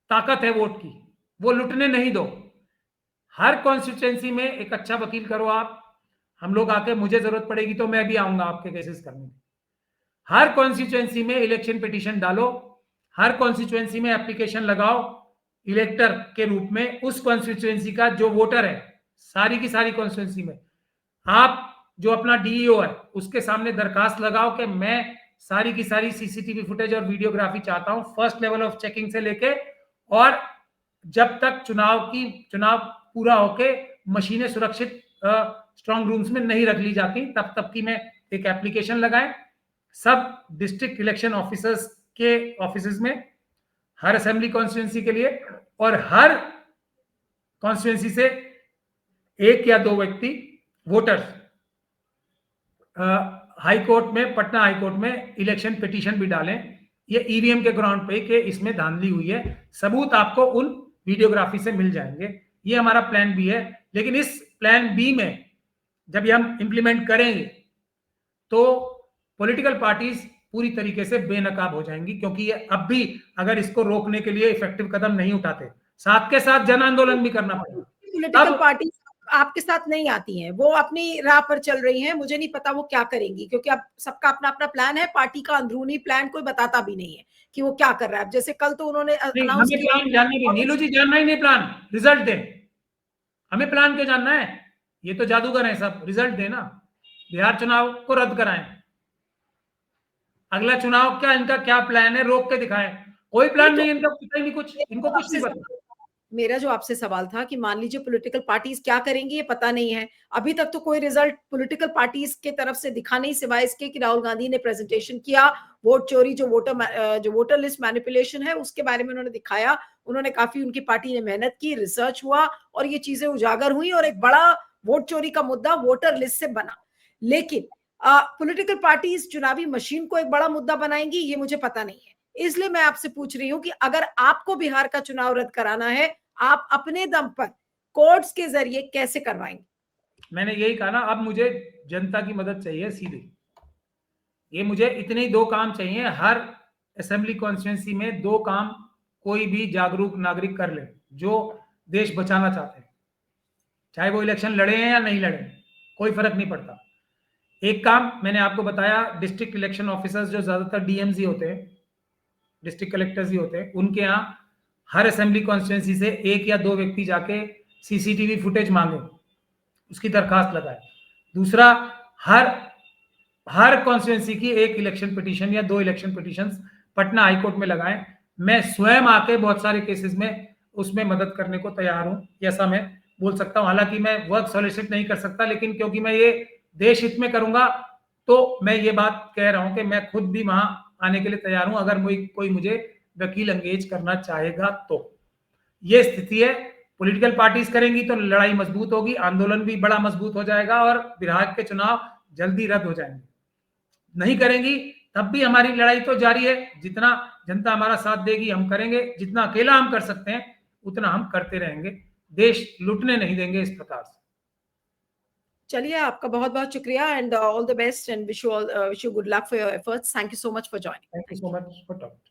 ताकत है वोट की, वो लुटने नहीं दो। हर कॉन्स्टिट्यूएंसी में एक अच्छा वकील करो आप, हम लोग आके, मुझे जरूरत पड़ेगी तो मैं भी आऊंगा आपके केसेस करने। हर कॉन्स्टिट्यूएंसी में इलेक्शन पिटीशन डालो, हर कॉन्स्टिट्यूएंसी में एप्लीकेशन लगाओ इलेक्टर के रूप में, उस कॉन्स्टिट्यूएंसी का जो वोटर है, सारी की सारी कॉन्स्टिट्यूएंसी में आप जो अपना डीईओ है उसके सामने दरखास्त लगाओ कि मैं सारी की सारी सीसीटीवी फुटेज और वीडियोग्राफी चाहता हूं, फर्स्ट लेवल ऑफ चेकिंग से लेके, और जब तक चुनाव पूरा होके मशीनें सुरक्षित स्ट्रांग रूम्स में नहीं रख ली जाती, तब तक की मैं एक एप्लीकेशन लगाएं सब डिस्ट्रिक्ट इलेक्शन ऑफिसर्स के ऑफिसेज में, हर असेंबली कॉन्स्टिट्यूंसी के लिए, और हर कॉन्स्टिट्यूंसी से एक या दो व्यक्ति वोटर्स हाई कोर्ट में, पटना हाई कोर्ट में इलेक्शन पिटीशन भी डालें ये ईवीएम के ग्राउंड पे कि इसमें धांधली हुई है, सबूत आपको उन वीडियोग्राफी से मिल जाएंगे। ये हमारा प्लान बी है। लेकिन इस प्लान बी में जब ये हम इंप्लीमेंट करेंगे तो पॉलिटिकल पार्टीज पूरी तरीके से बेनकाब हो जाएंगी, क्योंकि ये अब भी अगर इसको रोकने के लिए इफेक्टिव कदम नहीं उठाते, साथ के साथ जन आंदोलन भी करना पड़ेगा। पॉलिटिकल पार्टी आपके साथ नहीं आती हैं, वो अपनी राह पर चल रही हैं, मुझे नहीं पता वो क्या करेंगी, क्योंकि अब सबका अपना अपना प्लान है, पार्टी का अंदरूनी प्लान कोई बताता भी नहीं है कि वो क्या कर रहा है। जैसे कल तो उन्होंने अनाउंस किया, प्लान जानना भी, नीलू जी जानना ही नहीं प्लान, रिजल्ट दे, हमें प्लान क्यों जानना है, ये तो जादूगर है सब, रिजल्ट देना, बिहार चुनाव को रद्द कराएं, अगला चुनाव क्या इनका क्या प्लान है रोक के दिखाएं, कोई प्लान नहीं इनका, पता ही नहीं कुछ, इनको कुछ नहीं पता। मेरा जो आपसे सवाल था कि मान लीजिए पॉलिटिकल पार्टीज क्या करेंगी ये पता नहीं है, अभी तक तो कोई रिजल्ट पॉलिटिकल पार्टीज के तरफ से दिखा नहीं, सिवाय इसके कि राहुल गांधी ने प्रेजेंटेशन किया, वोट चोरी, जो वोटर लिस्ट मैनिपुलेशन है उसके बारे में उन्होंने दिखाया, उन्होंने काफी, उनकी पार्टी ने मेहनत की, रिसर्च हुआ और ये चीजें उजागर हुई और एक बड़ा वोट चोरी का मुद्दा वोटर लिस्ट से बना। लेकिन पॉलिटिकल पार्टीज चुनावी मशीन को एक बड़ा मुद्दा बनाएंगी ये मुझे पता नहीं है। इसलिए मैं आपसे पूछ रही हूं कि अगर आपको बिहार का चुनाव रद्द कराना है, आप अपने दम पर कोर्ट्स के जरिए कैसे करवाएंगे? मैंने यही कहा ना, अब मुझे जनता की मदद चाहिए सीधे, ये मुझे इतने ही दो काम चाहिए, हर असेंबली कॉन्स्टिट्यूंसी में दो काम कोई भी जागरूक नागरिक कर ले जो देश बचाना चाहते हैं, चाहे वो इलेक्शन लड़े हैं या नहीं लड़े, कोई फर्क नहीं पड़ता। एक काम मैंने आपको बताया, डिस्ट्रिक्ट इलेक्शन ऑफिसर्स जो ज्यादातर डीएमजी होते हैं, डिस्ट्रिक्ट कलेक्टर्स ही होते हैं, उनके यहाँ हर असेंबली कॉन्स्टिट्यूंसी से एक या दो व्यक्ति जाके सीसीटीवी फुटेज मांगे, उसकी दरखास्त लगाए। दूसरा, हर कॉन्स्टिट्यूंसी की एक इलेक्शन पिटीशन या दो इलेक्शन पिटीशंस पटना हाईकोर्ट में लगाएं। मैं स्वयं आके बहुत सारे केसेस में उसमें मदद करने को तैयार हूं, ऐसा मैं बोल सकता हूं। हालांकि मैं वर्क सॉलिसिट नहीं कर सकता, लेकिन क्योंकि मैं ये देश हित में करूंगा तो मैं ये बात कह रहा हूं कि मैं खुद भी वहां आने के लिए तैयार हूं, अगर कोई मुझे वकील एंगेज करना चाहेगा तो। ये स्थिति है, पॉलिटिकल पार्टीज करेंगी तो लड़ाई मजबूत होगी, आंदोलन भी बड़ा मजबूत हो जाएगा और बिहार के चुनाव जल्दी रद्द हो जाएंगे। नहीं करेंगी तब भी हमारी लड़ाई तो जारी है, जितना जनता हमारा साथ देगी हम करेंगे, जितना अकेला हम कर सकते हैं उतना हम करते रहेंगे, देश लुटने नहीं देंगे इस प्रकार से। चलिए, आपका बहुत बहुत शुक्रिया and all the best and wish you good luck for your efforts. Thank you so much for joining. Thank you so much for talking.